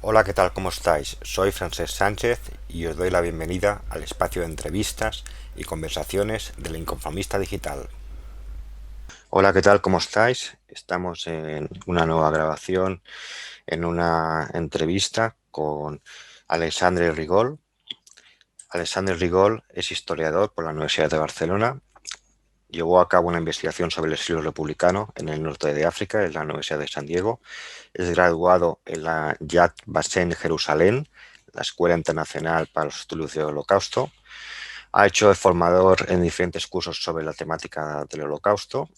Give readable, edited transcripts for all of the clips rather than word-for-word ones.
Hola, ¿qué tal? ¿Cómo estáis? Soy Francesc Sánchez y os doy la bienvenida al espacio de entrevistas y conversaciones del Inconformista Digital. Hola, ¿qué tal? ¿Cómo estáis? Estamos en una nueva grabación, en una entrevista con Alexandre Rigol. Alexandre Rigol es historiador por la Universidad de Barcelona. Llevó a cabo una investigación sobre el exilio republicano en el norte de África, en la Universidad de San Diego. Es graduado en la Yad Vashem Jerusalén, la Escuela Internacional para los Estudios del Holocausto. Ha hecho de formador en diferentes cursos sobre la temática del Holocausto.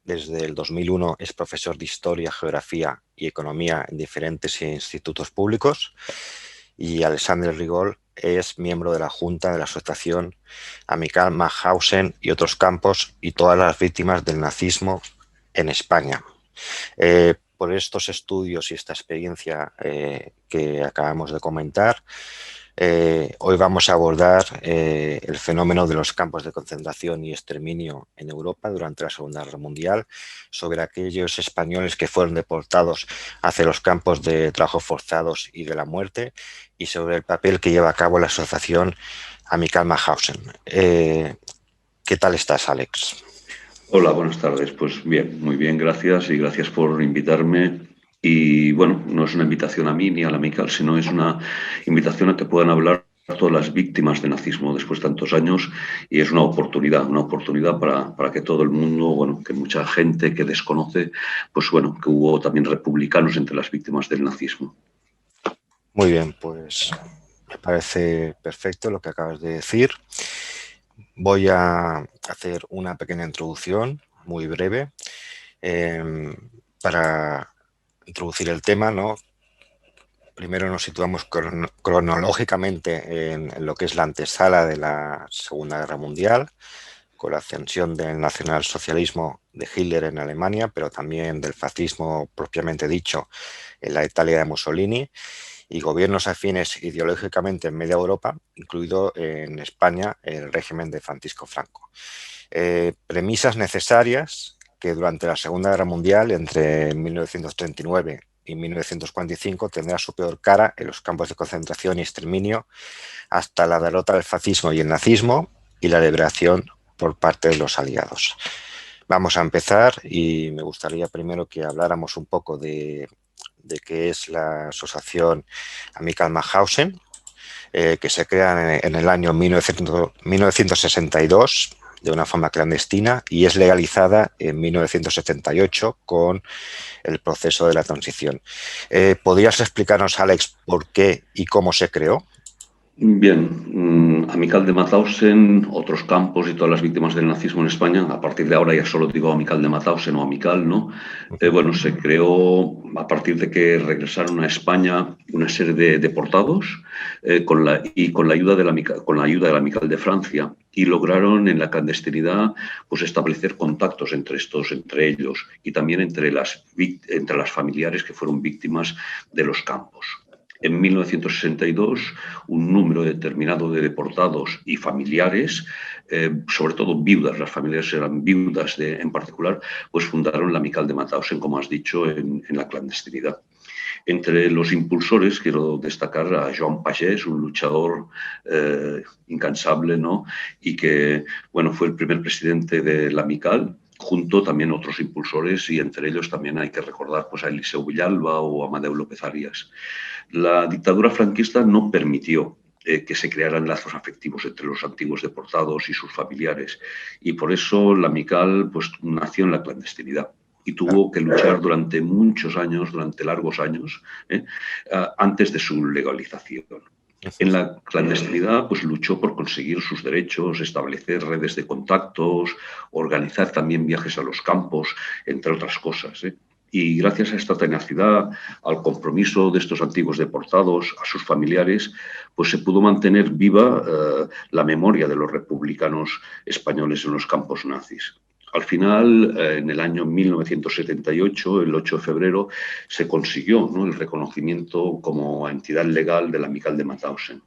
Desde el 2001 es profesor de Historia, Geografía y Economía en diferentes institutos públicos. Y Alexander Rigol es miembro de la Junta de la Asociación Amical Mauthausen y otros campos y todas las víctimas del nazismo en España. Por estos estudios y esta experiencia que acabamos de comentar, hoy vamos a abordar el fenómeno de los campos de concentración y exterminio en Europa durante la Segunda Guerra Mundial, sobre aquellos españoles que fueron deportados hacia los campos de trabajo forzados y de la muerte, y sobre el papel que lleva a cabo la asociación Amical Mauthausen. ¿Qué tal estás, Alex? Hola, buenas tardes. Pues bien, muy bien, gracias y gracias por invitarme. Y bueno, no es una invitación a mí ni a la Mical, sino es una invitación a que puedan hablar todas las víctimas de nazismo después de tantos años y es una oportunidad para que todo el mundo, bueno, que mucha gente que desconoce, pues bueno, que hubo también republicanos entre las víctimas del nazismo. Muy bien, pues me parece perfecto lo que acabas de decir. Voy a hacer una pequeña introducción muy breve eh, para introducir el tema, ¿no? Primero nos situamos cronológicamente en lo que es la antesala de la Segunda Guerra Mundial, con la ascensión del nacionalsocialismo de Hitler en Alemania, pero también del fascismo propiamente dicho en la Italia de Mussolini, y gobiernos afines ideológicamente en media Europa, incluido en España el régimen de Francisco Franco. Premisas necesarias que durante la Segunda Guerra Mundial, entre 1939 y 1945, tendrá su peor cara en los campos de concentración y exterminio hasta la derrota del fascismo y el nazismo y la liberación por parte de los aliados. Vamos a empezar y me gustaría primero que habláramos un poco de qué es la asociación Amical Mauthausen, que se crea en el año 1962 de una forma clandestina y es legalizada en 1978 con el proceso de la transición. ¿Podrías explicarnos, Alex, por qué y cómo se creó? Bien, Amical de Mauthausen, otros campos y todas las víctimas del nazismo en España, a partir de ahora ya solo digo Amical de Mauthausen o Amical, ¿no? Bueno, se creó a partir de que regresaron a España una serie de deportados con la ayuda de con la ayuda de la Amical de Francia y lograron en la clandestinidad pues establecer contactos entre ellos y también entre las familiares que fueron víctimas de los campos. En 1962, un número determinado de deportados y familiares, sobre todo viudas, las familias eran viudas en particular, pues fundaron la Amical de Mauthausen, como has dicho, en la clandestinidad. Entre los impulsores quiero destacar a Joan Pagès, un luchador incansable, ¿no? Y que, bueno, fue el primer presidente de la Amical, junto también otros impulsores y entre ellos también hay que recordar pues, a Eliseu Villalba o a Amadeu López Arias. La dictadura franquista no permitió que se crearan lazos afectivos entre los antiguos deportados y sus familiares. Y por eso la Amical pues, nació en la clandestinidad y tuvo que luchar durante muchos años, durante largos años, antes de su legalización. En la clandestinidad, pues luchó por conseguir sus derechos, establecer redes de contactos, organizar también viajes a los campos, entre otras cosas. Y gracias a esta tenacidad, al compromiso de estos antiguos deportados, a sus familiares, pues se pudo mantener viva la memoria de los republicanos españoles en los campos nazis. Al final, en el año 1978, el 8 de febrero, se consiguió, ¿no?, el reconocimiento como entidad legal de la Amical de Mauthausen.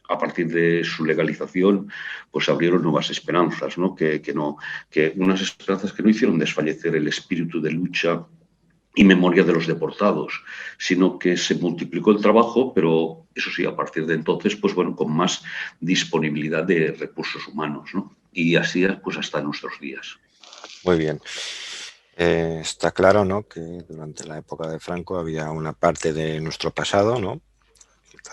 A partir de su legalización, pues abrieron nuevas esperanzas, ¿no? Que unas esperanzas que no hicieron desfallecer el espíritu de lucha y memoria de los deportados, sino que se multiplicó el trabajo, pero eso sí, a partir de entonces, pues bueno, con más disponibilidad de recursos humanos, ¿no? Y así, pues hasta nuestros días. Muy bien. Está claro, ¿no?, que durante la época de Franco había una parte de nuestro pasado, ¿no?,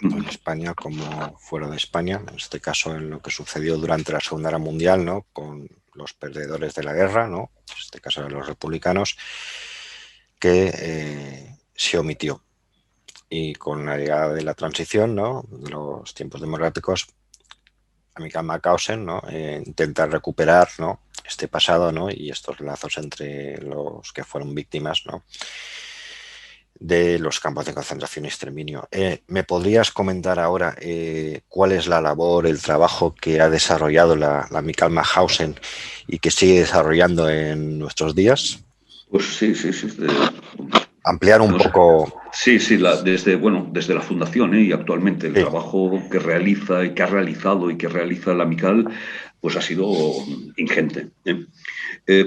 tanto en España como fuera de España, en este caso en lo que sucedió durante la Segunda Guerra Mundial, ¿no?, con los perdedores de la guerra, ¿no?, en este caso eran los republicanos, que se omitió. Y con la llegada de la transición, ¿no?, de los tiempos democráticos, Amílcar Mauthausen, ¿no?, intenta recuperar, ¿no?, este pasado, ¿no?, y estos lazos entre los que fueron víctimas, ¿no?, de los campos de concentración y exterminio. ¿Me podrías comentar ahora cuál es la labor, el trabajo que ha desarrollado la Amílcar Mauthausen y que sigue desarrollando en nuestros días? Pues sí, sí, sí. Ampliar un poco. Sí, sí, desde la fundación, y actualmente el Sí. trabajo que realiza y que ha realizado y que realiza la Amical, pues ha sido ingente.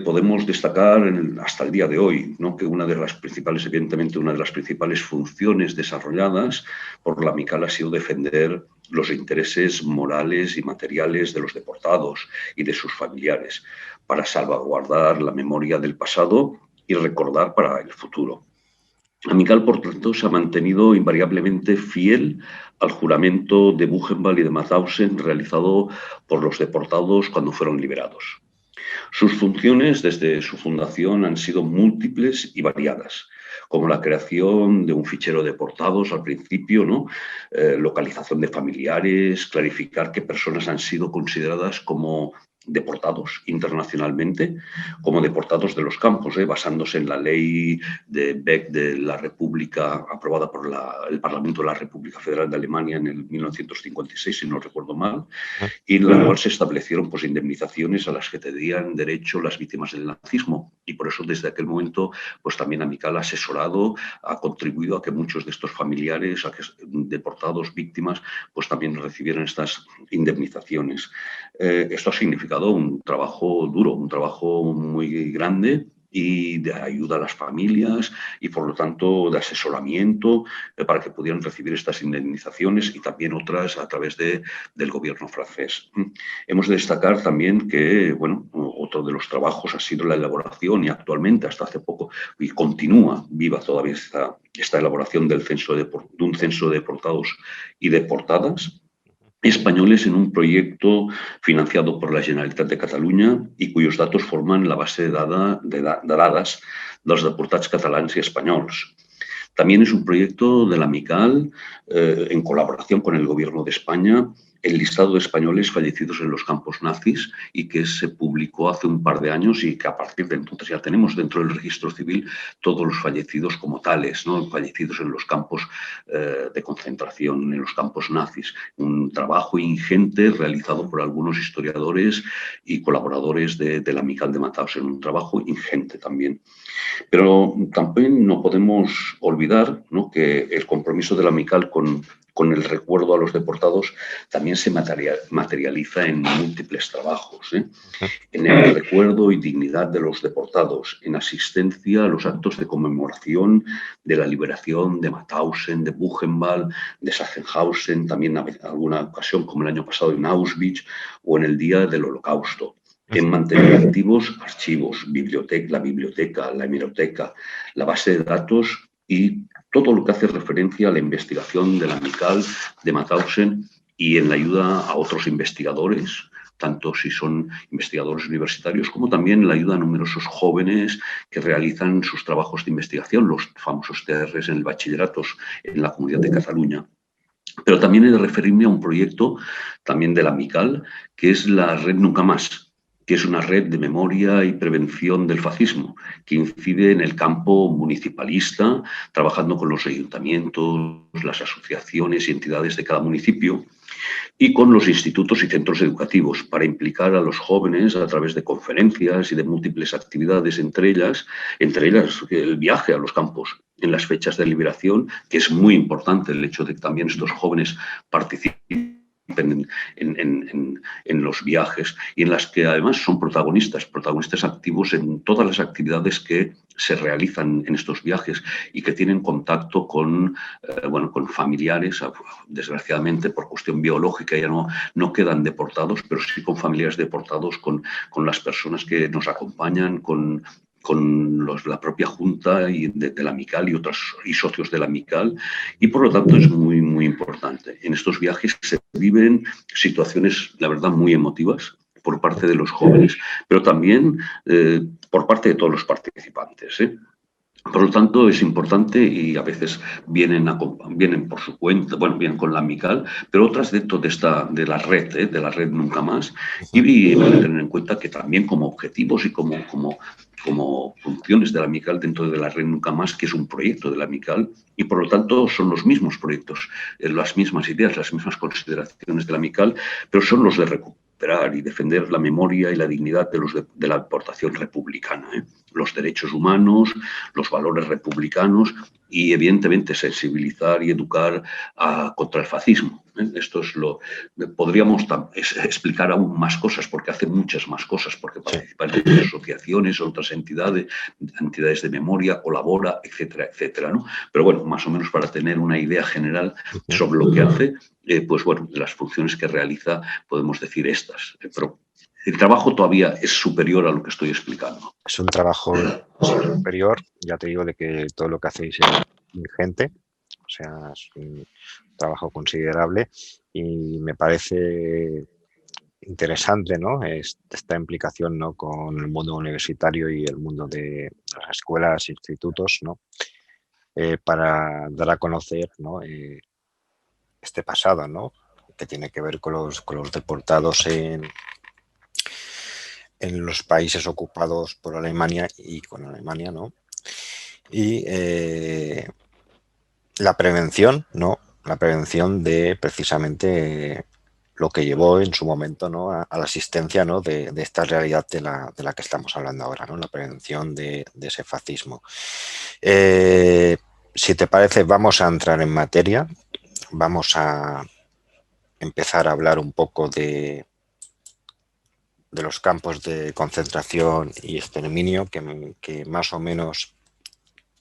Podemos destacar hasta el día de hoy, ¿no?, que evidentemente, una de las principales funciones desarrolladas por la Amical ha sido defender los intereses morales y materiales de los deportados y de sus familiares, para salvaguardar la memoria del pasado y recordar para el futuro. Amical, por tanto, se ha mantenido invariablemente fiel al juramento de Buchenwald y de Mauthausen realizado por los deportados cuando fueron liberados. Sus funciones desde su fundación han sido múltiples y variadas, como la creación de un fichero de deportados al principio, ¿no?, localización de familiares, clarificar qué personas han sido consideradas como deportados internacionalmente, como deportados de los campos, basándose en la ley de Beck de la República, aprobada por el Parlamento de la República Federal de Alemania en el 1956, si no recuerdo mal, y en la cual se establecieron, pues, indemnizaciones a las que tenían derecho las víctimas del nazismo. Y por eso, desde aquel momento, pues también Amical ha asesorado, ha contribuido a que muchos de estos familiares, deportados, víctimas, pues también recibieran estas indemnizaciones. Esto ha significado un trabajo duro, un trabajo muy grande, y de ayuda a las familias y, por lo tanto, de asesoramiento para que pudieran recibir estas indemnizaciones, y también otras a través del gobierno francés. Hemos de destacar también que, bueno, otro de los trabajos ha sido la elaboración, y actualmente, hasta hace poco, y continúa viva todavía esta elaboración de un censo de deportados y deportadas españoles, en un proyecto financiado por la Generalitat de Catalunya y cuyos datos forman la base de dades dels deportats catalans y espanyols. También es un proyecto de la Amical, en colaboración con el Gobierno de España, el listado de españoles fallecidos en los campos nazis, y que se publicó hace un par de años, y que a partir de entonces ya tenemos dentro del registro civil todos los fallecidos como tales, ¿no?, fallecidos en los campos de concentración, en los campos nazis. Un trabajo ingente realizado por algunos historiadores y colaboradores de la Amical de Mauthausen, un trabajo ingente también. Pero también no podemos olvidar, ¿no?, que el compromiso de la Amical con el recuerdo a los deportados también se materializa en múltiples trabajos, en el recuerdo y dignidad de los deportados, en asistencia a los actos de conmemoración de la liberación de Mauthausen, de Buchenwald, de Sachsenhausen, también en alguna ocasión, como el año pasado, en Auschwitz, o en el Día del Holocausto, en mantener activos archivos, la biblioteca, la hemeroteca, la base de datos y todo lo que hace referencia a la investigación de la Amical de Mauthausen, y en la ayuda a otros investigadores, tanto si son investigadores universitarios como también la ayuda a numerosos jóvenes que realizan sus trabajos de investigación, los famosos TRs en el bachillerato en la Comunidad de Cataluña. Pero también he de referirme a un proyecto también de la Amical, que es la Red Nunca Más, que es una red de memoria y prevención del fascismo, que incide en el campo municipalista, trabajando con los ayuntamientos, las asociaciones y entidades de cada municipio, y con los institutos y centros educativos, para implicar a los jóvenes a través de conferencias y de múltiples actividades, entre ellas el viaje a los campos en las fechas de liberación, que es muy importante el hecho de que también estos jóvenes participen participen en los viajes y en las que además son protagonistas activos en todas las actividades que se realizan en estos viajes y que tienen contacto con familiares. Desgraciadamente, por cuestión biológica ya no quedan deportados, pero sí con familiares deportados, con las personas que nos acompañan, con la propia Junta de la Amical y socios de la Amical, y por lo tanto es muy, muy importante. En estos viajes se viven situaciones, la verdad, muy emotivas por parte de los jóvenes, pero también por parte de todos los participantes, ¿eh? Por lo tanto, es importante y a veces vienen por su cuenta, vienen con la Amical, pero otras dentro de la red Nunca Más. Y hemos de tener en cuenta que también como objetivos y como funciones de la Amical dentro de la red Nunca Más, que es un proyecto de la Amical, y por lo tanto son los mismos proyectos, las mismas ideas, las mismas consideraciones de la Amical, pero son los de recuperar y defender la memoria y la dignidad de la aportación republicana, ¿eh? Los derechos humanos, los valores republicanos y, evidentemente, sensibilizar y educar contra el fascismo, ¿eh? Esto es podríamos explicar aún más cosas, porque hace muchas más cosas, porque participa en otras asociaciones, otras entidades de memoria, colabora, etcétera, etcétera, ¿no? Pero bueno, más o menos para tener una idea general sobre lo que hace, de las funciones que realiza, podemos decir estas. Pero el trabajo todavía es superior a lo que estoy explicando. Es un trabajo superior, ya te digo, de que todo lo que hacéis es ingente, o sea, es un trabajo considerable y me parece interesante, ¿no? Esta implicación, ¿no?, con el mundo universitario y el mundo de las escuelas, institutos, ¿no? Para dar a conocer, ¿no?, este pasado, ¿no?, que tiene que ver con los deportados en los países ocupados por Alemania y con Alemania, ¿no? Y la prevención, ¿no? La prevención de precisamente lo que llevó en su momento, ¿no?, a la existencia, ¿no?, de esta realidad de la que estamos hablando ahora, ¿no? La prevención de ese fascismo. Si te parece, vamos a entrar en materia. Vamos a empezar a hablar un poco de los campos de concentración y exterminio, que más o menos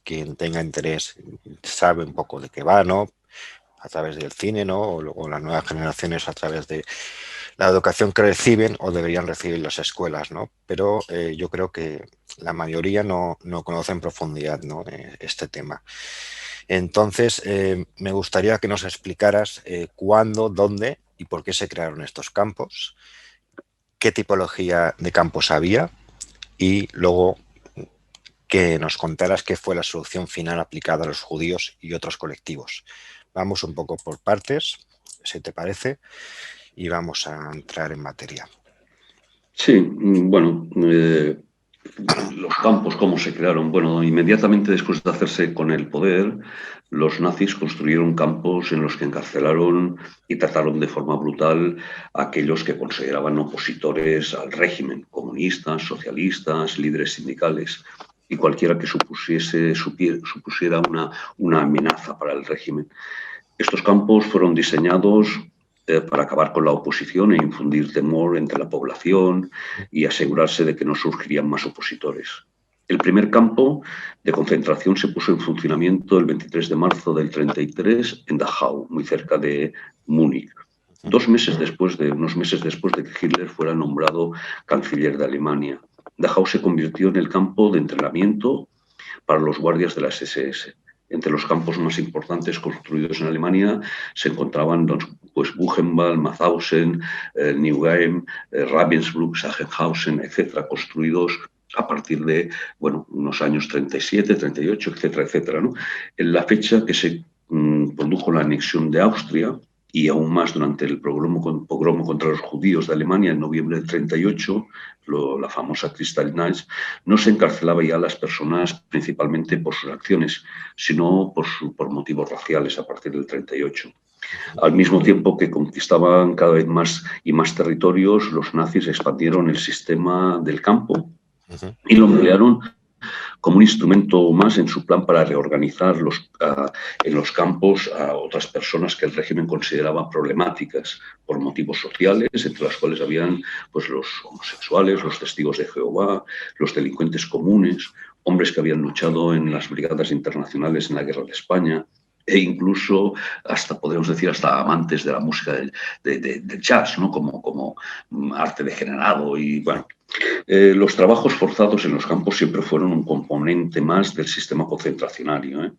quien tenga interés sabe un poco de qué va, ¿no?, a través del cine, ¿no?, o las nuevas generaciones a través de la educación que reciben o deberían recibir las escuelas, ¿no? Pero yo creo que la mayoría no conoce en profundidad, ¿no?, este tema. Entonces, me gustaría que nos explicaras cuándo, dónde y por qué se crearon estos campos, qué tipología de campos había y luego que nos contaras qué fue la solución final aplicada a los judíos y otros colectivos. Vamos un poco por partes, si te parece, y vamos a entrar en materia. Sí, bueno, los campos, ¿cómo se crearon? Bueno, inmediatamente después de hacerse con el poder, los nazis construyeron campos en los que encarcelaron y trataron de forma brutal a aquellos que consideraban opositores al régimen, comunistas, socialistas, líderes sindicales y cualquiera que supusiera una amenaza para el régimen. Estos campos fueron diseñados para acabar con la oposición e infundir temor entre la población y asegurarse de que no surgirían más opositores. El primer campo de concentración se puso en funcionamiento el 23 de marzo del 33 en Dachau, muy cerca de Múnich, unos meses después de que Hitler fuera nombrado canciller de Alemania. Dachau se convirtió en el campo de entrenamiento para los guardias de las SS. Entre los campos más importantes construidos en Alemania se encontraban Buchenwald, Mauthausen, Neugeim, Ravensbrück, Sachsenhausen, etcétera, construidos a partir de unos años 37, 38, etcétera, etcétera, ¿no? En la fecha que se produjo la anexión de Austria y aún más durante el pogromo contra los judíos de Alemania en noviembre del 38, la famosa Kristallnacht, no se encarcelaba ya a las personas principalmente por sus acciones, sino por motivos raciales a partir del 38. Al mismo tiempo que conquistaban cada vez más y más territorios, los nazis expandieron el sistema del campo y lo emplearon como un instrumento más en su plan para reorganizar en los campos a otras personas que el régimen consideraba problemáticas por motivos sociales, entre las cuales habían pues, los homosexuales, los testigos de Jehová, los delincuentes comunes, hombres que habían luchado en las brigadas internacionales en la Guerra de España, e incluso hasta, podemos decir, hasta amantes de la música del jazz, ¿no? como arte degenerado. Y bueno, los trabajos forzados en los campos siempre fueron un componente más del sistema concentracionario, ¿eh?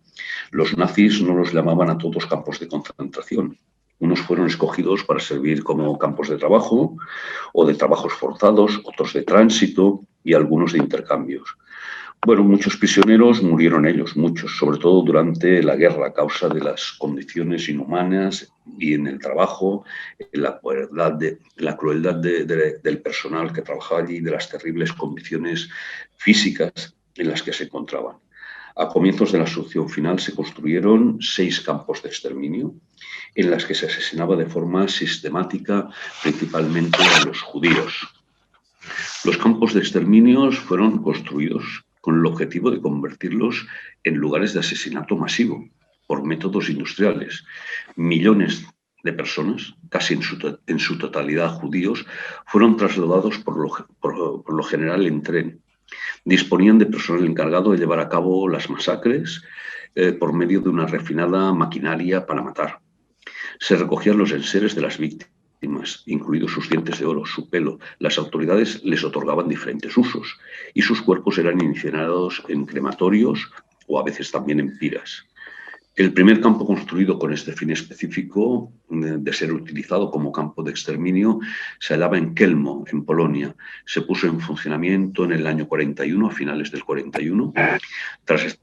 Los nazis no los llamaban a todos campos de concentración. Unos fueron escogidos para servir como campos de trabajo o de trabajos forzados, otros de tránsito y algunos de intercambios. Bueno, muchos prisioneros murieron ellos, muchos, sobre todo durante la guerra, a causa de las condiciones inhumanas y en el trabajo, la crueldad del personal que trabajaba allí, de las terribles condiciones físicas en las que se encontraban. A comienzos de la solución final se construyeron 6 campos de exterminio en las que se asesinaba de forma sistemática principalmente a los judíos. Los campos de exterminios fueron construidos con el objetivo de convertirlos en lugares de asesinato masivo por métodos industriales. Millones de personas, casi en su totalidad judíos, fueron trasladados por lo general en tren. Disponían de personal encargado de llevar a cabo las masacres por medio de una refinada maquinaria para matar. Se recogían los enseres de las víctimas, incluidos sus dientes de oro, su pelo. Las autoridades les otorgaban diferentes usos y sus cuerpos eran incinerados en crematorios o a veces también en piras. El primer campo construido con este fin específico de ser utilizado como campo de exterminio se hallaba en Kelmo, en Polonia. Se puso en funcionamiento en el año 41, a finales del 41, tras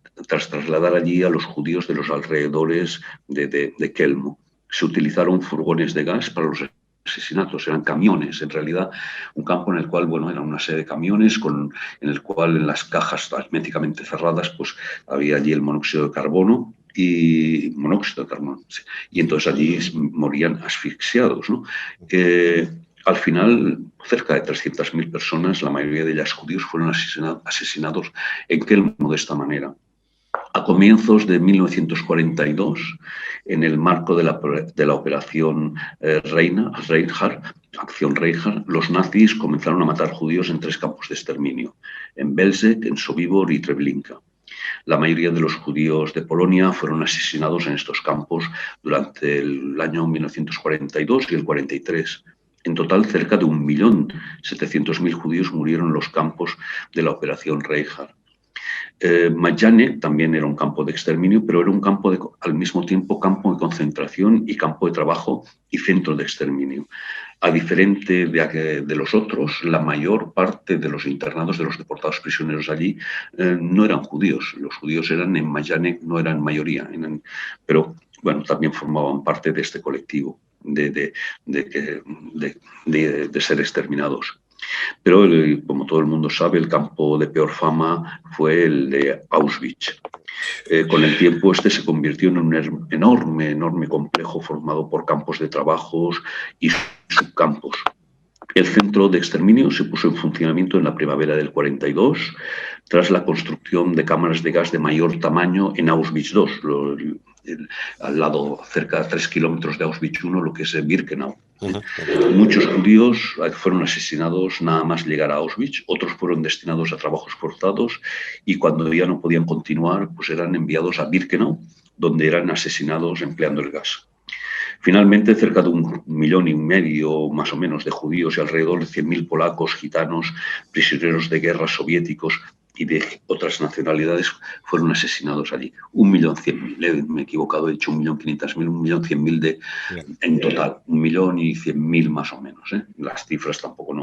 trasladar allí a los judíos de los alrededores de Kelmo. Se utilizaron furgones de gas para los asesinatos, eran camiones, en realidad un campo en el cual, bueno, era una serie de camiones en el cual en las cajas herméticamente cerradas pues había allí el monóxido de carbono y sí, y entonces allí morían asfixiados, ¿no? Al final, cerca de 300.000 personas, la mayoría de ellas judíos, fueron asesinados en Kelmo de esta manera. A comienzos de 1942, en el marco de la operación Reinhardt, Acción Reinhardt, los nazis comenzaron a matar judíos en 3 campos de exterminio, en Belzec, en Sobibor y Treblinka. La mayoría de los judíos de Polonia fueron asesinados en estos campos durante el año 1942 y el 43. En total, cerca de 1.700.000 judíos murieron en los campos de la operación Reinhardt. Majdanek también era un campo de exterminio, pero era un campo al mismo tiempo campo de concentración y campo de trabajo y centro de exterminio. A diferente de los otros, la mayor parte de los internados, de los deportados prisioneros allí, no eran judíos. Los judíos eran en Majdanek, no eran mayoría, pero bueno, también formaban parte de este colectivo de ser exterminados. Pero, como todo el mundo sabe, el campo de peor fama fue el de Auschwitz. Con el tiempo este se convirtió en un enorme complejo formado por campos de trabajos y subcampos. El centro de exterminio se puso en funcionamiento en la primavera del 42, tras la construcción de cámaras de gas de mayor tamaño en Auschwitz II, al lado, cerca de 3 kilómetros de Auschwitz I, lo que es Birkenau. Muchos judíos fueron asesinados nada más llegar a Auschwitz, otros fueron destinados a trabajos forzados y cuando ya no podían continuar, pues eran enviados a Birkenau, donde eran asesinados empleando el gas. Finalmente, cerca de 1,5 millones más o menos de judíos y alrededor de 100.000 polacos, gitanos, prisioneros de guerra soviéticos y de otras nacionalidades fueron asesinados allí. 1.100.000, me he equivocado, he dicho 1.500.000, 1.100.000 en total, 1.100.000 más o menos. Las cifras tampoco,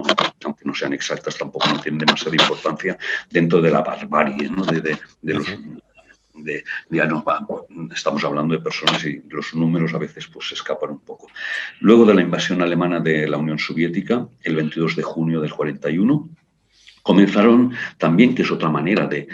aunque no sean exactas, tampoco no tienen demasiada importancia dentro de la barbarie, ¿no? Ya no, estamos hablando de personas y los números a veces pues se escapan un poco. Luego de la invasión alemana de la Unión Soviética, el 22 de junio del 41, comenzaron también, que es otra manera de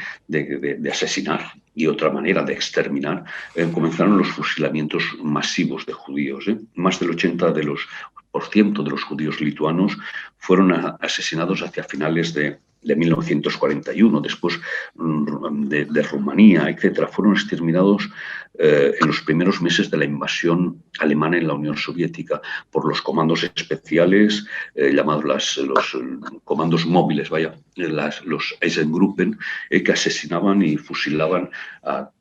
asesinar y otra manera de exterminar, comenzaron los fusilamientos masivos de judíos. Más del 80% de los judíos lituanos fueron asesinados hacia finales de de 1941, después de Rumanía, etcétera, fueron exterminados en los primeros meses de la invasión alemana en la Unión Soviética por los comandos especiales, llamados los comandos móviles, los Eisengruppen, que asesinaban y fusilaban a...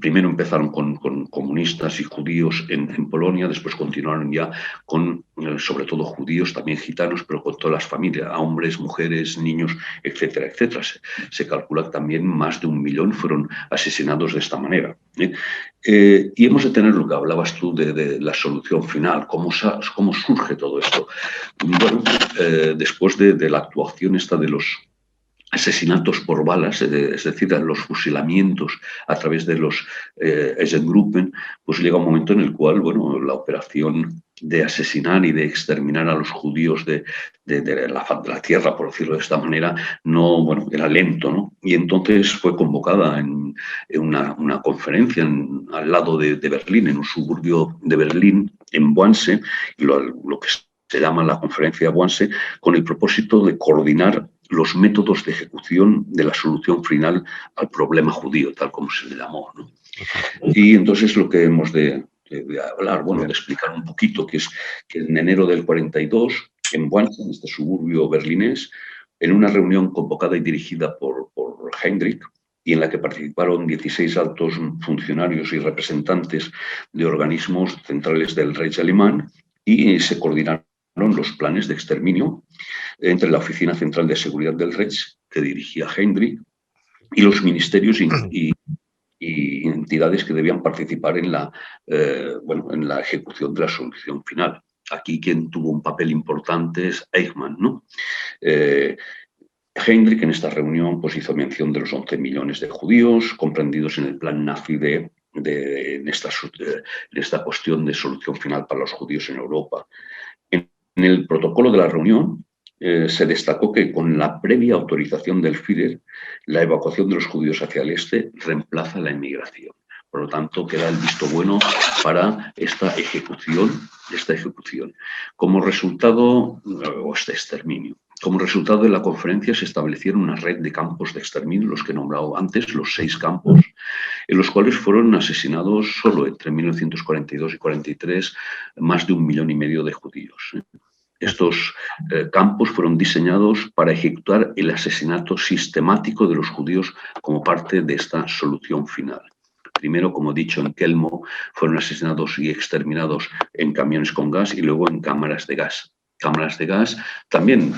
Primero empezaron con comunistas y judíos en Polonia, después continuaron ya con, sobre todo, judíos, también gitanos, pero con todas las familias, hombres, mujeres, niños, etcétera, etcétera. Se calcula que también más de 1 millón fueron asesinados de esta manera. Y hemos de tener lo que hablabas tú de la solución final, cómo surge todo esto. Bueno, después de la actuación esta de los asesinatos por balas, es decir, los fusilamientos a través de los Eisengruppen, pues llega un momento en el cual, bueno, la operación de asesinar y de exterminar a los judíos de la faz de la tierra, por decirlo de esta manera, no, bueno, era lento, ¿no? Y entonces fue convocada en una conferencia al lado de Berlín, en un suburbio de Berlín, en Wannsee, y lo que se llama la conferencia de Wannsee, con el propósito de coordinar los métodos de ejecución de la solución final al problema judío, tal como se le llamó, ¿no? Y entonces lo que hemos de hablar, bueno, de explicar un poquito, que es que en enero del 42, en Wannsee, en este suburbio berlinés, en una reunión convocada y dirigida por Heydrich, y en la que participaron 16 altos funcionarios y representantes de organismos centrales del Reich alemán, y se coordinaron los planes de exterminio entre la Oficina Central de Seguridad del Reich, que dirigía Heydrich, y los ministerios y entidades que debían participar en la ejecución de la solución final. Aquí quien tuvo un papel importante es Eichmann, ¿no? Heydrich en esta reunión pues, hizo mención de los 11 millones de judíos comprendidos en el plan nazi en esta cuestión de solución final para los judíos en Europa. En el protocolo de la reunión se destacó que con la previa autorización del Führer, la evacuación de los judíos hacia el este reemplaza la emigración. Por lo tanto, queda el visto bueno para esta ejecución. Como resultado, o este exterminio. Como resultado de la conferencia se establecieron una red de campos de exterminio, los que he nombrado antes, los 6 campos, en los cuales fueron asesinados solo entre 1942 y 43 más de 1,5 millones de judíos. Estos campos fueron diseñados para ejecutar el asesinato sistemático de los judíos como parte de esta solución final. Primero, como he dicho, en Kelmo fueron asesinados y exterminados en camiones con gas y luego en cámaras de gas. Cámaras de gas también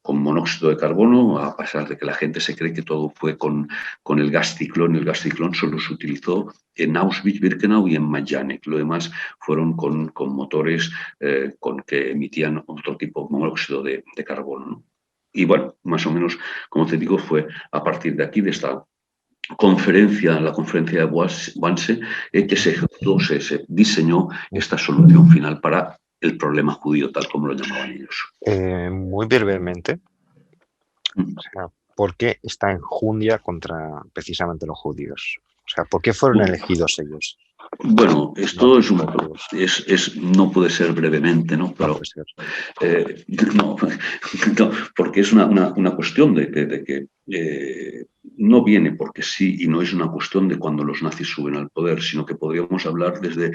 con monóxido de carbono, a pesar de que la gente se cree que todo fue con el gas ciclón. El gas ciclón solo se utilizó en Auschwitz-Birkenau y en Majdanek. Lo demás fueron con motores que emitían otro tipo de monóxido de carbono, ¿no? Y bueno, más o menos, como te digo, fue a partir de aquí, de esta la conferencia de Wannsee, que se diseñó esta solución final para el problema judío, tal como lo llamaban ellos. Muy brevemente, o sea, ¿por qué esta enjundia contra precisamente los judíos? O sea, ¿por qué fueron elegidos ellos? Bueno, esto no puede ser brevemente, ¿no? Pero, no, porque es una cuestión de que no viene porque sí y no es una cuestión de cuando los nazis suben al poder, sino que podríamos hablar desde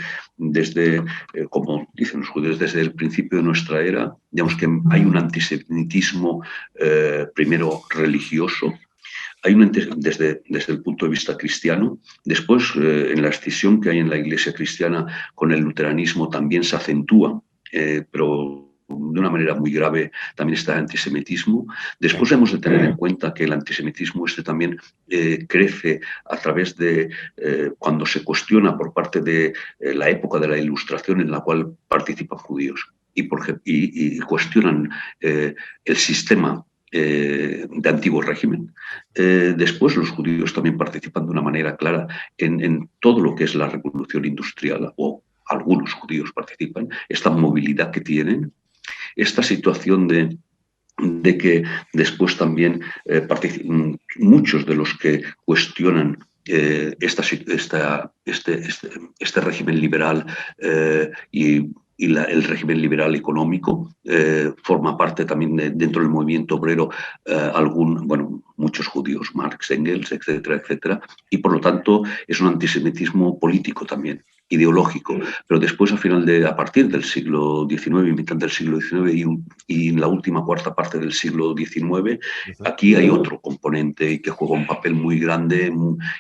como dicen los judíos, desde el principio de nuestra era. Digamos que hay un antisemitismo primero religioso. Hay desde el punto de vista cristiano. Después, en la escisión que hay en la Iglesia cristiana con el luteranismo también se acentúa, pero de una manera muy grave también está el antisemitismo. Después hemos de tener en cuenta que el antisemitismo también crece a través de cuando se cuestiona por parte de la época de la Ilustración en la cual participan judíos y cuestionan el sistema de antiguo régimen. Después los judíos también participan de una manera clara en todo lo que es la revolución industrial, o algunos judíos participan, esta movilidad que tienen, esta situación de que después también muchos de los que cuestionan este régimen liberal y el régimen liberal económico, forma parte también dentro del movimiento obrero muchos judíos, Marx, Engels, etcétera, etcétera, y por lo tanto es un antisemitismo político también, ideológico, pero después a partir del siglo XIX, mitad del siglo XIX y la última cuarta parte del siglo XIX, aquí hay otro componente que juega un papel muy grande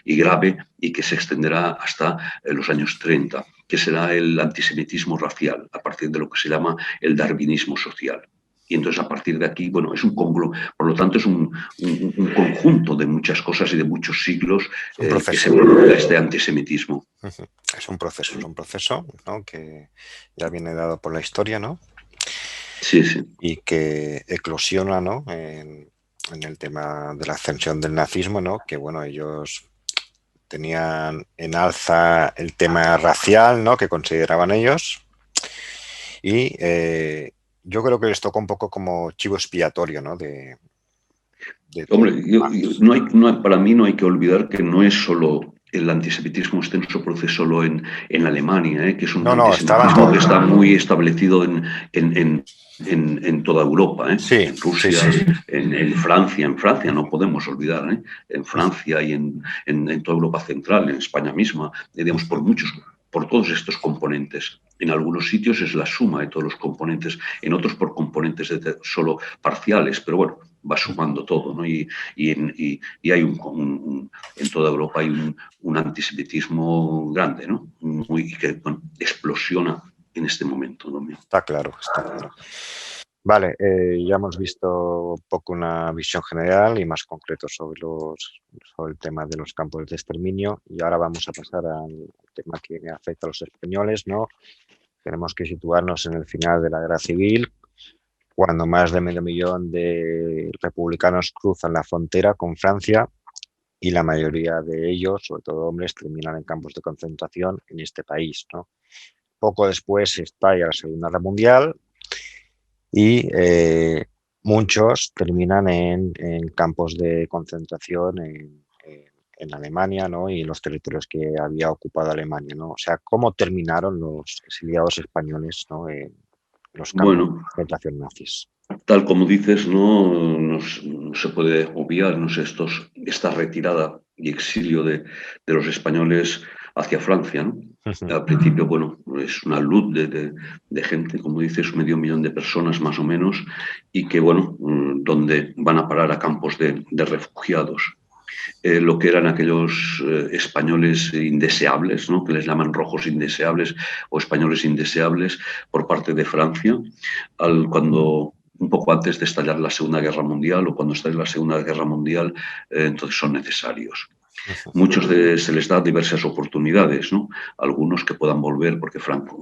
y grave y que se extenderá hasta los años 30, que será el antisemitismo racial, a partir de lo que se llama el darwinismo social. Y entonces a partir de aquí, bueno, por lo tanto es un conjunto de muchas cosas y de muchos siglos que se produce este antisemitismo. Es un proceso, ¿no? Que ya viene dado por la historia, ¿no? Sí, sí. Y que eclosiona, ¿no? En el tema de la ascensión del nazismo, ¿no? Que bueno, ellos tenían en alza el tema racial, ¿no? Que consideraban ellos. Y yo creo que les tocó un poco como chivo expiatorio, ¿no? Hombre, para mí no hay que olvidar que no es solo el antisemitismo está en su proceso solo en Alemania, que es un antisemitismo que está muy establecido en toda Europa, sí, en Rusia, sí. en Francia no podemos olvidar, en Francia y en toda Europa central, en España misma, digamos, por todos estos componentes. En algunos sitios es la suma de todos los componentes, en otros por componentes solo parciales, pero bueno, va sumando todo, ¿no? Y hay en toda Europa hay un antisemitismo grande, ¿no? Que explosiona en este momento, ¿no? Está claro. Vale, ya hemos visto un poco una visión general y más concreto sobre el tema de los campos de exterminio, y ahora vamos a pasar al tema que afecta a los españoles, ¿no? Tenemos que situarnos en el final de la Guerra Civil, cuando más de 500.000 de republicanos cruzan la frontera con Francia y la mayoría de ellos, sobre todo hombres, terminan en campos de concentración en este país, ¿no? Poco después estalla la Segunda Guerra Mundial y muchos terminan en campos de concentración en Alemania, ¿no? Y en los territorios que había ocupado Alemania, ¿no? O sea, ¿cómo terminaron los exiliados españoles, ¿no? En los campos de concentración nazis? Tal como dices, no se puede obviar, no sé, esta retirada y exilio de los españoles hacia Francia, ¿no? Al principio, bueno, es una luz de gente, como dices, 500.000 de personas más o menos, y que, bueno, donde van a parar a campos de refugiados. Lo que eran aquellos españoles indeseables, ¿no? Que les llaman rojos indeseables o españoles indeseables por parte de Francia, cuando un poco antes de estallar la Segunda Guerra Mundial o cuando estalle la Segunda Guerra Mundial, entonces son necesarios. Muchos se les da diversas oportunidades, ¿no? Algunos que puedan volver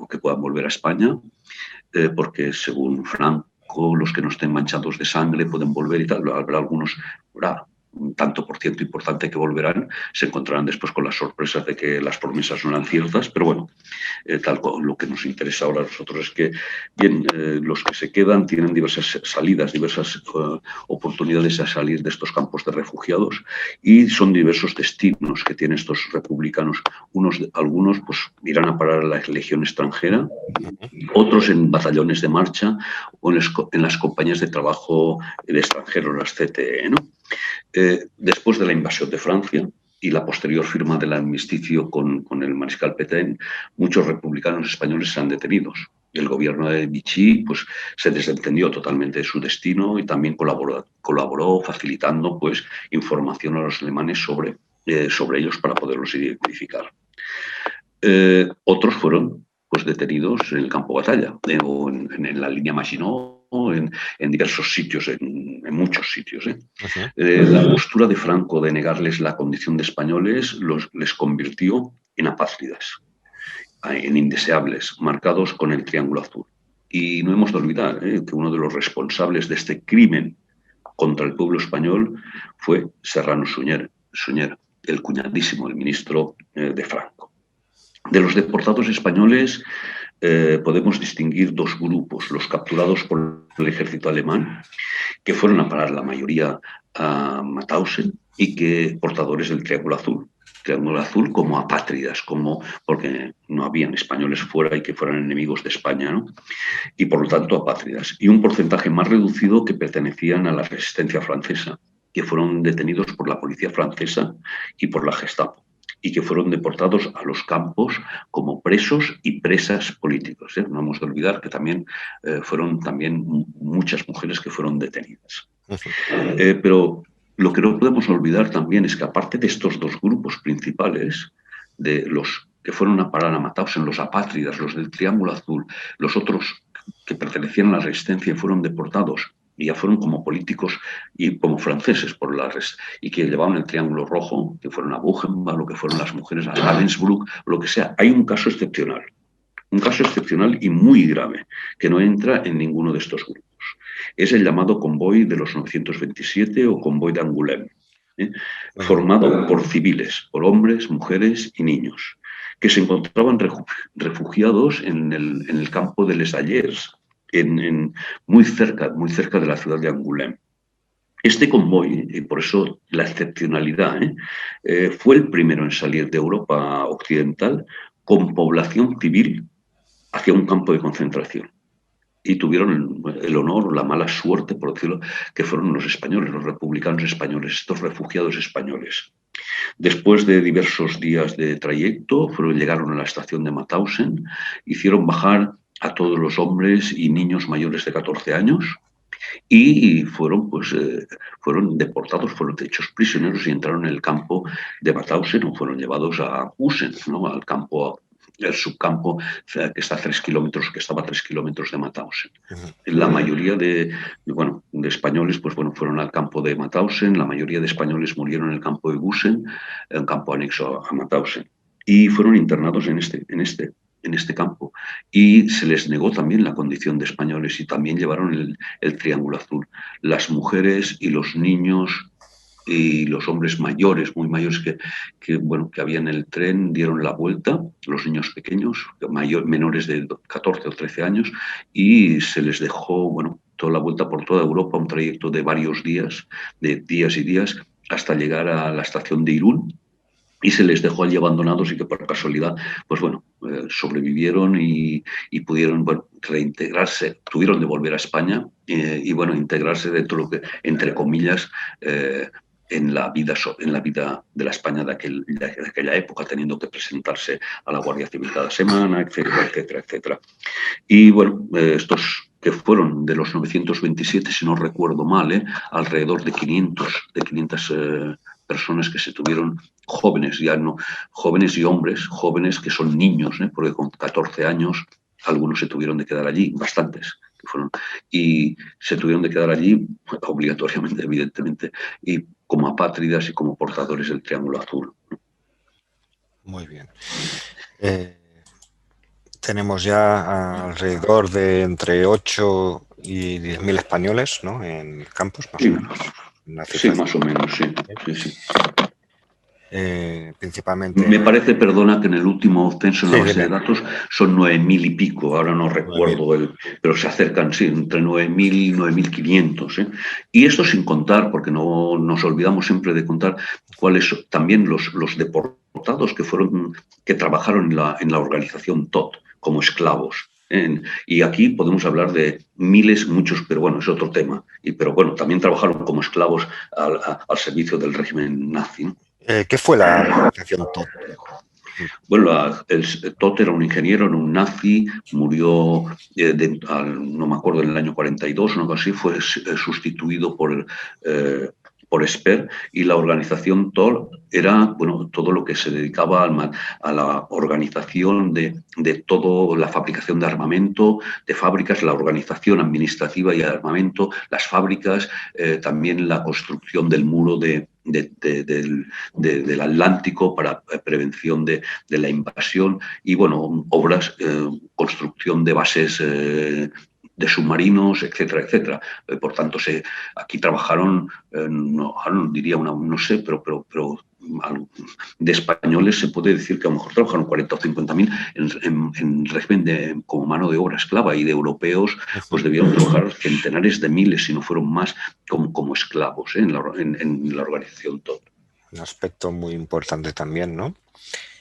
que puedan volver a España, porque según Franco, los que no estén manchados de sangre pueden volver y tal. Habrá algunos, un tanto por ciento importante que volverán, se encontrarán después con las sorpresas de que las promesas no eran ciertas, pero bueno, lo que nos interesa ahora a nosotros es que, bien, los que se quedan tienen diversas salidas, diversas oportunidades a salir de estos campos de refugiados, y son diversos destinos que tienen estos republicanos. Algunos pues irán a parar a la Legión extranjera, otros en batallones de marcha o en las compañías de trabajo de extranjeros, las CTE, ¿no? Después de la invasión de Francia y la posterior firma del armisticio con el mariscal Pétain, muchos republicanos españoles se han detenidos. El gobierno de Vichy pues, se desentendió totalmente de su destino y también colaboró facilitando pues, información a los alemanes sobre ellos para poderlos identificar. Otros fueron pues, detenidos en el campo de batalla o en la línea Maginot, en diversos sitios, en muchos sitios. La postura de Franco de negarles la condición de españoles les convirtió en apátridas, en indeseables, marcados con el triángulo azul. Y no hemos de olvidar que uno de los responsables de este crimen contra el pueblo español fue Serrano Suñer, el cuñadísimo, el ministro de Franco. De los deportados españoles podemos distinguir dos grupos: los capturados por el ejército alemán, que fueron a parar la mayoría a Mauthausen, y que portadores del Triángulo Azul, Triángulo Azul como apátridas, porque no habían españoles fuera y que fueran enemigos de España, ¿no? Y por lo tanto apátridas. Y un porcentaje más reducido que pertenecían a la resistencia francesa, que fueron detenidos por la policía francesa y por la Gestapo, y que fueron deportados a los campos como presos y presas políticos. No hemos de olvidar que también fueron también muchas mujeres que fueron detenidas. Pero lo que no podemos olvidar también es que aparte de estos dos grupos principales, de los que fueron a parar a Mauthausen, los apátridas, los del Triángulo Azul, los otros que pertenecían a la resistencia y fueron deportados, y ya fueron como políticos y como franceses y que llevaban el Triángulo Rojo, que fueron a Buchenwald, lo que fueron las mujeres a Ravensbrück, lo que sea. Hay un caso excepcional y muy grave, que no entra en ninguno de estos grupos. Es el llamado convoy de los 927 o convoy de Angoulême, formado por civiles, por hombres, mujeres y niños, que se encontraban refugiados en el campo de Les Allers, muy cerca de la ciudad de Angoulême. Este convoy, y por eso la excepcionalidad, fue el primero en salir de Europa occidental con población civil hacia un campo de concentración. Y tuvieron el honor o la mala suerte, por decirlo, que fueron los españoles, los republicanos españoles, estos refugiados españoles. Después de diversos días de trayecto, llegaron a la estación de Mauthausen, hicieron bajar a todos los hombres y niños mayores de 14 años y fueron deportados, fueron hechos prisioneros y entraron en el campo de Mauthausen o fueron llevados a Husen, ¿no? Al campo, el subcampo que estaba a 3 kilómetros de Mauthausen. La mayoría de españoles fueron al campo de Mauthausen, la mayoría de españoles murieron en el campo de Gusen, el campo anexo a Mauthausen, y fueron internados en este campo. Y se les negó también la condición de españoles y también llevaron el Triángulo Azul. Las mujeres y los niños y los hombres mayores, muy mayores que había en el tren, dieron la vuelta, los niños pequeños, menores de 14 o 13 años, y se les dejó toda la vuelta por toda Europa, un trayecto de varios días, de días y días, hasta llegar a la estación de Irún, y se les dejó allí abandonados y que por casualidad, sobrevivieron y pudieron reintegrarse, tuvieron de volver a España integrarse dentro de lo que, entre comillas, en la vida de la España de aquella época, teniendo que presentarse a la Guardia Civil cada semana, etcétera, etcétera, etcétera. Y estos que fueron de los 927, si no recuerdo mal, alrededor de 500 personas que se tuvieron, jóvenes y hombres, jóvenes que son niños, porque con 14 años algunos se tuvieron de quedar allí, bastantes que fueron, y se tuvieron de quedar allí obligatoriamente, evidentemente, y como apátridas y como portadores del Triángulo Azul. Muy bien. Tenemos ya alrededor de entre 8 y 10.000 españoles, ¿no?, en campos, más o menos. Sí, más o menos, sí. Principalmente... Me parece, perdona, que en el último censo en la base de datos son 9.000 y pico, ahora no recuerdo, pero se acercan, sí, entre 9.000 y 9.500. Y esto sin contar, porque no nos olvidamos siempre de contar cuáles son también los deportados que trabajaron en la organización TOT como esclavos. Y aquí podemos hablar de miles, muchos, pero bueno, es otro tema. Pero también trabajaron como esclavos al servicio del régimen nazi, ¿no? ¿Qué fue la organización TOT? El TOT era un ingeniero, era un nazi, murió, no me acuerdo, en el año 42, o algo así, fue sustituido por Speer, y la organización TOT era todo lo que se dedicaba a la organización de toda la fabricación de armamento, de fábricas, la organización administrativa y armamento, las fábricas, también la construcción del muro del Atlántico para prevención de la invasión y obras, construcción de bases de submarinos, etcétera, etcétera. Por tanto, aquí trabajaron, no diría no sé, pero de españoles se puede decir que a lo mejor trabajaron 40 o 50.000 en régimen como mano de obra esclava, y de europeos debieron trabajar centenares de miles, si no fueron más, como esclavos en la organización TOT. un aspecto muy importante también, ¿no?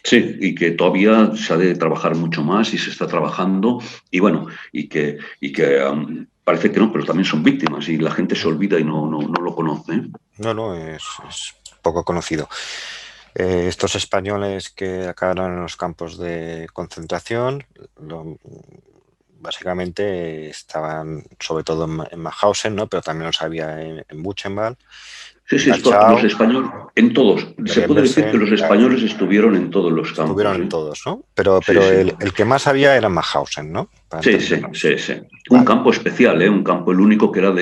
Sí, y que todavía se ha de trabajar mucho más y se está trabajando, y bueno, y que parece que no, pero también son víctimas y la gente se olvida y no lo conoce. No, no, es poco conocido. Estos españoles que acabaron en los campos de concentración, básicamente estaban sobre todo en Mauthausen, ¿no? Pero también los había en Buchenwald, Sí, en sí, los Dachau, españoles, en todos. Se puede decir que Bergen-Belsen, los españoles estuvieron en todos los estuvieron campos, en ¿eh? todos, ¿no? Pero, Sí, pero sí. el que más había era Mauthausen, ¿no? Para Sí, sí, entendernos. sí, sí. Un Vale. campo especial, ¿eh? Un campo el único que era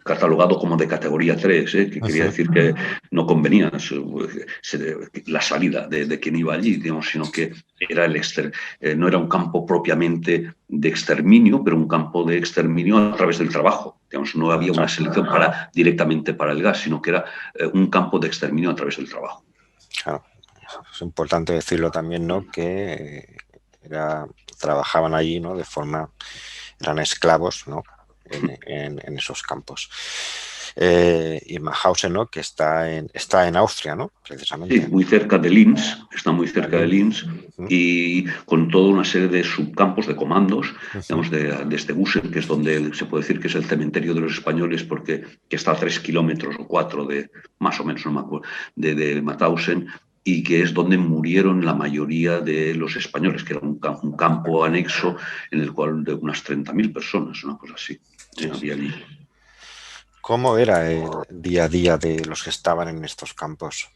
catalogado como de categoría 3, ¿eh? Que quería Ujú. decir que no convenía la salida de quien iba allí, digamos, sino que era no era un campo propiamente de exterminio, pero un campo de exterminio a través del trabajo. Digamos, no había una selección directamente para el gas, sino que era un campo de exterminio a través del trabajo. Claro. Es importante decirlo también, ¿no? Que trabajaban allí, ¿no? Eran esclavos, ¿no? En esos campos. Y Mauthausen, ¿no? Que está en Austria, ¿no? Sí, Precisamente. muy cerca de Linz, está muy cerca de Berlín. Linz Ujú, y con toda una serie de subcampos, de comandos, ujú. digamos, desde Gusen, que es donde se puede decir que es el cementerio de los españoles, porque que está a 3 kilómetros o 4 de, más o menos, no me acuerdo, de Mauthausen, y que es donde murieron la mayoría de los españoles, que era un campo anexo en el cual de unas 30.000 personas, una cosa así, Sí, sí. había allí. ¿Cómo era el día a día de los que estaban en estos campos?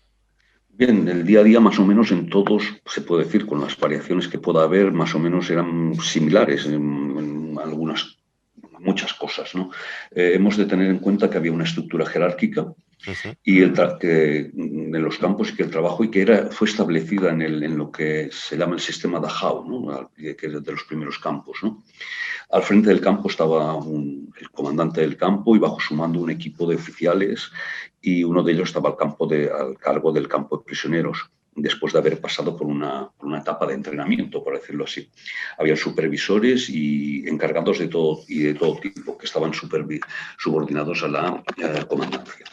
Bien, el día a día más o menos en todos, se puede decir, con las variaciones que pueda haber, más o menos eran similares en algunas, muchas cosas, ¿no? Hemos de tener en cuenta que había una estructura jerárquica Ujú, y en los campos y que el trabajo y que fue establecida en lo que se llama el sistema Dachau, ¿no? Que es de los primeros campos, ¿no? Al frente del campo estaba el comandante del campo y bajo su mando un equipo de oficiales y uno de ellos estaba al cargo del campo de prisioneros después de haber pasado por una etapa de entrenamiento, por decirlo así. Había supervisores y encargados de todo tipo que estaban subordinados a la comandancia.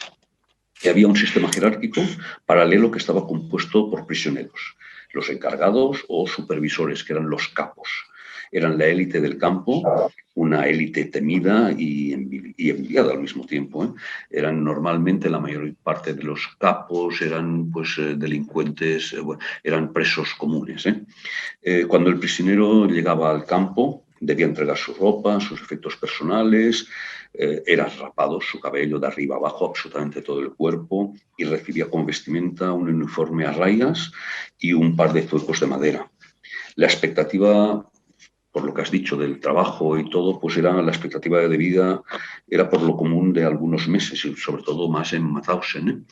Y había un sistema jerárquico paralelo que estaba compuesto por prisioneros, los encargados o supervisores, que eran los capos. Eran la élite del campo, una élite temida y envidiada al mismo tiempo, ¿eh? Eran normalmente la mayor parte de los capos, eran pues delincuentes, bueno, eran presos comunes, ¿eh? Cuando el prisionero llegaba al campo, debía entregar su ropa, sus efectos personales, era rapado su cabello de arriba abajo, absolutamente todo el cuerpo, y recibía como vestimenta un uniforme a rayas y un par de zuecos de madera. La expectativa, por lo que has dicho del trabajo y todo, pues era la expectativa de vida era por lo común de algunos meses y sobre todo más en Mauthausen,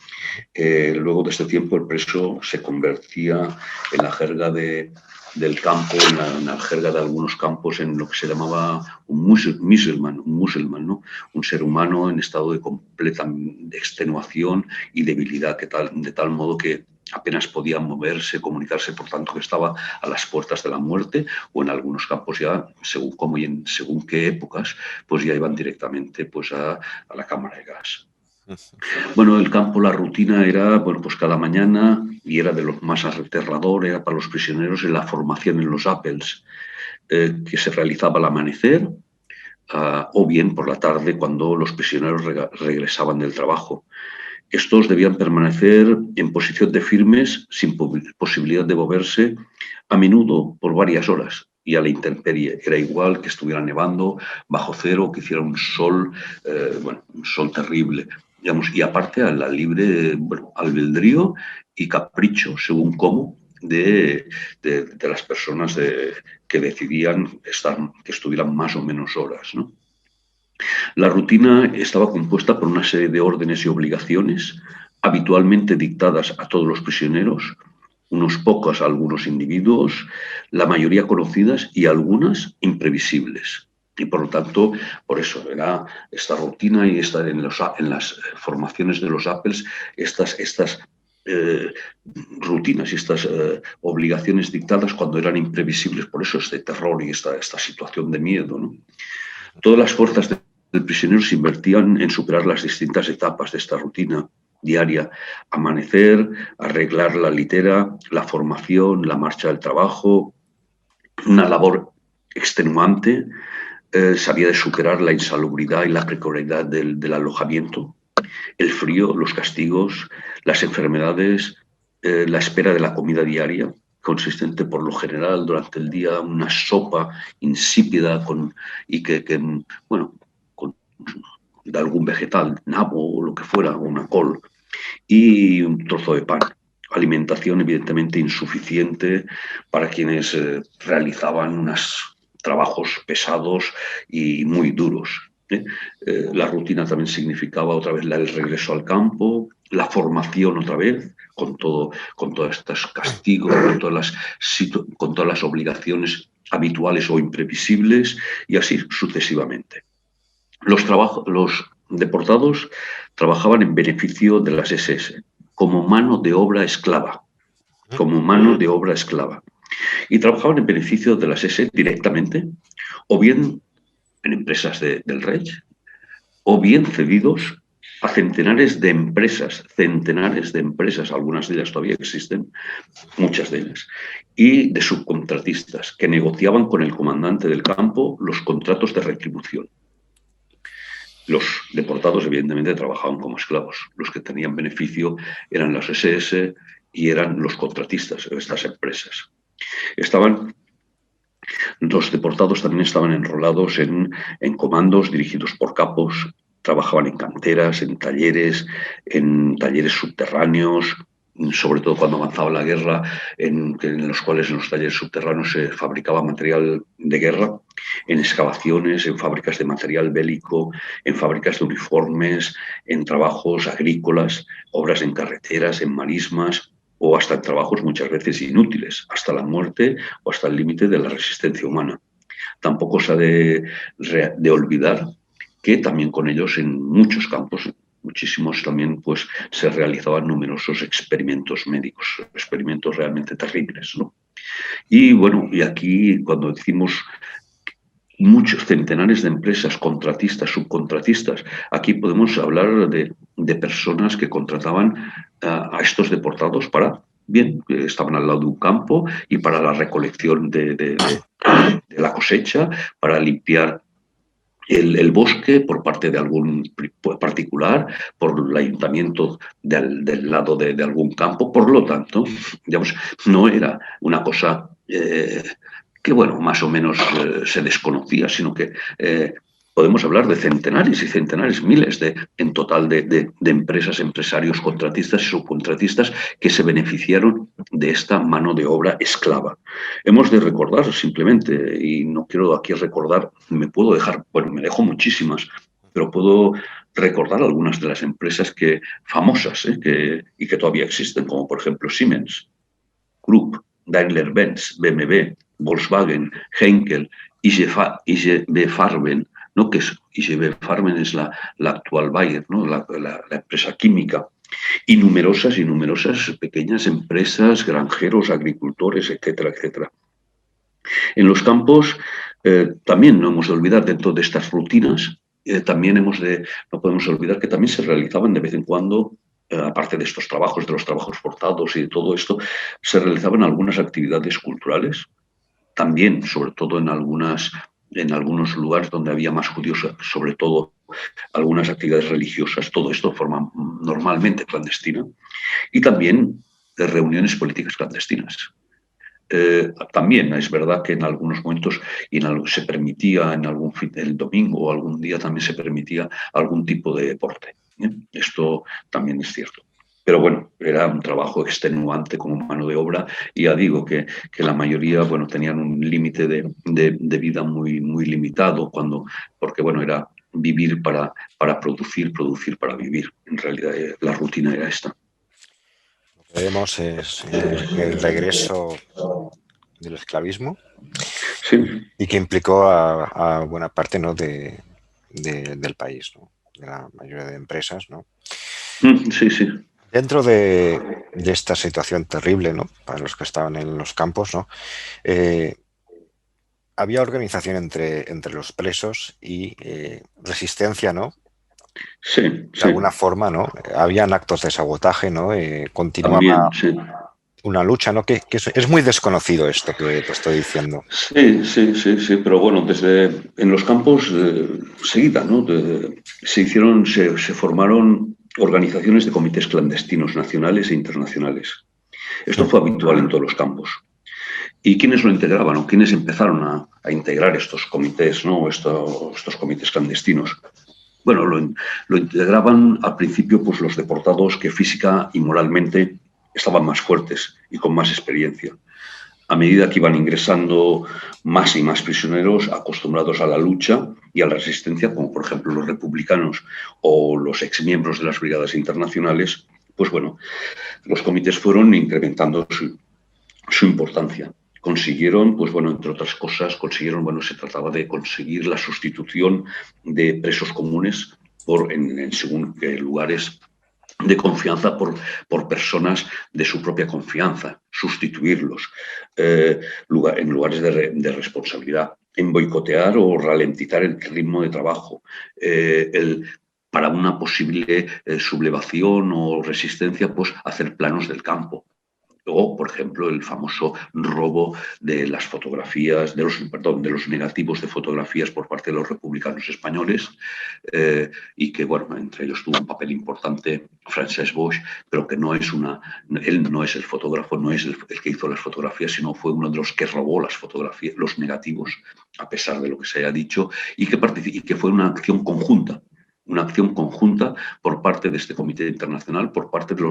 ¿eh? Luego de este tiempo el preso se convertía en la jerga del campo, en la jerga de algunos campos, en lo que se llamaba un musulmán, ¿no? Un ser humano en estado de completa extenuación y debilidad, de tal modo que apenas podía moverse, comunicarse, por tanto que estaba a las puertas de la muerte, o en algunos campos ya, según cómo y según qué épocas, pues ya iban directamente pues a la cámara de gas. ujú. Bueno, el campo, la rutina era, bueno, pues cada mañana, y era de lo más aterrador, era para los prisioneros en la formación en los Appels, que se realizaba al amanecer, o bien por la tarde cuando los prisioneros regresaban del trabajo. Estos debían permanecer en posición de firmes, sin posibilidad de moverse, a menudo por varias horas, y a la intemperie. Era igual que estuviera nevando, bajo cero, que hiciera un sol, bueno, un sol terrible. Digamos, y aparte a la libre, bueno, albedrío y capricho, según cómo, de las personas que decidían que estuvieran más o menos horas, ¿no? La rutina estaba compuesta por una serie de órdenes y obligaciones habitualmente dictadas a todos los prisioneros, unos pocos a algunos individuos, la mayoría conocidas y algunas imprevisibles. Y por lo tanto, por eso era esta rutina y en las formaciones de los Appels, estas eh, rutinas y estas obligaciones dictadas cuando eran imprevisibles. Por eso este terror y esta situación de miedo, ¿no? Todas las fuerzas del prisionero se invertían en superar las distintas etapas de esta rutina diaria: amanecer, arreglar la litera, la formación, la marcha del trabajo, una labor extenuante. Se había de superar la insalubridad y la precariedad del alojamiento, el frío, los castigos, las enfermedades, la espera de la comida diaria, consistente por lo general durante el día una sopa insípida bueno, con de algún vegetal, nabo o lo que fuera, o una col, y un trozo de pan. Alimentación evidentemente insuficiente para quienes realizaban unos trabajos pesados y muy duros. La rutina también significaba otra vez el regreso al campo, la formación otra vez, con todos estos castigos, con todas las obligaciones habituales o imprevisibles, y así sucesivamente. Los deportados trabajaban en beneficio de las SS, como mano de obra esclava, como mano de obra esclava. Y trabajaban en beneficio de las SS directamente, o bien en empresas del Reich, o bien cedidos a centenares de empresas, algunas de ellas todavía existen, muchas de ellas, y de subcontratistas que negociaban con el comandante del campo los contratos de retribución. Los deportados, evidentemente, trabajaban como esclavos. Los que tenían beneficio eran las SS y eran los contratistas de estas empresas. Los deportados también estaban enrolados en comandos dirigidos por capos, trabajaban en canteras, en talleres subterráneos, sobre todo cuando avanzaba la guerra, en los cuales en los talleres subterráneos se fabricaba material de guerra, en excavaciones, en fábricas de material bélico, en fábricas de uniformes, en trabajos agrícolas, obras en carreteras, en marismas, o hasta en trabajos muchas veces inútiles, hasta la muerte o hasta el límite de la resistencia humana. Tampoco se ha de olvidar que también con ellos en muchos campos, muchísimos también, pues se realizaban numerosos experimentos médicos, experimentos realmente terribles, ¿no? Y bueno, y aquí cuando decimos muchos centenares de empresas, contratistas, subcontratistas, aquí podemos hablar de personas que contrataban a estos deportados para, bien, estaban al lado de un campo y para la recolección de la cosecha, para limpiar el bosque por parte de algún particular, por el ayuntamiento del lado de algún campo. Por lo tanto, digamos, no era una cosa que, bueno, más o menos se desconocía, sino que podemos hablar de centenares y centenares, miles en total de empresas, empresarios, contratistas y subcontratistas que se beneficiaron de esta mano de obra esclava. Hemos de recordar simplemente, y no quiero aquí recordar, me dejo muchísimas, pero puedo recordar algunas de las empresas famosas y que todavía existen, como por ejemplo Siemens, Krupp, Daimler-Benz, BMW, Volkswagen, Henkel, IG Farben, ¿no? Que IG Farben es la actual Bayer, ¿no? la empresa química, y numerosas pequeñas empresas, granjeros, agricultores, etcétera, etcétera. En los campos también no hemos de olvidar, dentro de estas rutinas, no podemos olvidar que también se realizaban de vez en cuando, aparte de estos trabajos, de los trabajos forzados y de todo esto, se realizaban algunas actividades culturales, también, sobre todo en algunos lugares donde había más judíos, sobre todo algunas actividades religiosas, todo esto de forma normalmente clandestina, y también de reuniones políticas clandestinas. También es verdad que en algunos momentos se permitía el domingo o algún día también se permitía algún tipo de deporte. Esto también es cierto. Pero bueno, era un trabajo extenuante como mano de obra, y ya digo que la mayoría, bueno, tenían un límite de vida muy, muy limitado, porque bueno, era vivir para producir para vivir. En realidad la rutina era esta. Lo que vemos es el regreso del esclavismo, Sí. y que implicó a buena parte, ¿no? del país, ¿no? De la mayoría de empresas, ¿no? Sí, sí. Dentro de esta situación terrible, ¿no? Para los que estaban en los campos, ¿no? Había organización entre los presos y resistencia, ¿no? Sí, De sí, alguna forma, ¿no? Habían actos de sabotaje, ¿no? también, Continuaba sí. una lucha, ¿no? Que es muy desconocido esto que te estoy diciendo. Sí, sí, sí, sí, pero bueno, desde en los campos seguida, ¿no? Se formaron organizaciones de comités clandestinos nacionales e internacionales. Esto fue habitual en todos los campos. ¿Y quiénes lo integraban o quiénes empezaron a integrar estos comités, ¿no? Estos comités clandestinos? Bueno, lo integraban al principio pues, los deportados que física y moralmente estaban más fuertes y con más experiencia. A medida que iban ingresando más y más prisioneros acostumbrados a la lucha y a la resistencia, como por ejemplo los republicanos o los exmiembros de las brigadas internacionales, pues bueno, los comités fueron incrementando su importancia. Consiguieron, pues bueno, entre otras cosas, se trataba de conseguir la sustitución de presos comunes según qué lugares de confianza por personas de su propia confianza, sustituirlos en lugares de responsabilidad, en boicotear o ralentizar el ritmo de trabajo, para una posible sublevación o resistencia, pues hacer planos del campo. Luego, por ejemplo, el famoso robo de las fotografías, de los negativos de fotografías por parte de los republicanos españoles, y que, bueno, entre ellos tuvo un papel importante Francesc Boix, pero que él no es el fotógrafo, no es el que hizo las fotografías, sino fue uno de los que robó las fotografías, los negativos, a pesar de lo que se haya dicho, y que fue una acción conjunta por parte de este comité internacional, por parte de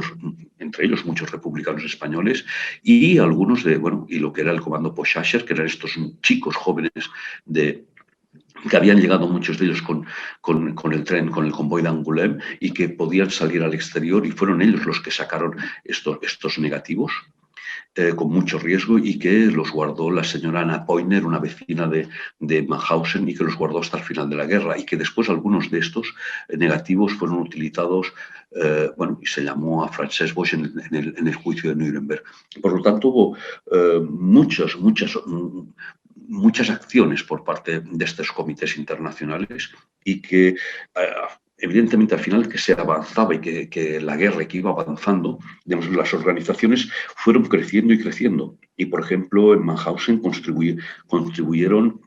entre ellos muchos republicanos españoles y algunos y lo que era el comando Pochacher, que eran estos chicos jóvenes que habían llegado muchos de ellos con el tren, con el convoy de Angoulême y que podían salir al exterior y fueron ellos los que sacaron estos negativos. Con mucho riesgo y que los guardó la señora Anna Poyner, una vecina de Mauthausen, y que los guardó hasta el final de la guerra y que después algunos de estos negativos fueron utilizados y se llamó a Francesc Boix en el juicio de Nuremberg. Por lo tanto, hubo muchas acciones por parte de estos comités internacionales y que evidentemente al final que se avanzaba y que la guerra que iba avanzando, digamos, las organizaciones fueron creciendo y creciendo. Y, por ejemplo, en Mauthausen contribuyeron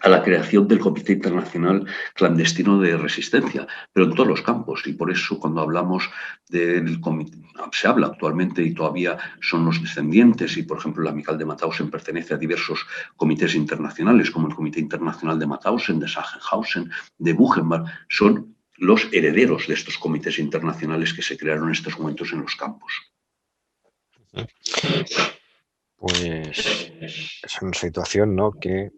a la creación del Comité Internacional Clandestino de Resistencia, pero en todos los campos. Y por eso cuando hablamos del comité, se habla actualmente y todavía son los descendientes, y por ejemplo la Amical de Mauthausen pertenece a diversos comités internacionales, como el Comité Internacional de Mauthausen, de Sachsenhausen, de Buchenwald, son los herederos de estos comités internacionales que se crearon en estos momentos en los campos. Pues es una situación, ¿no?, que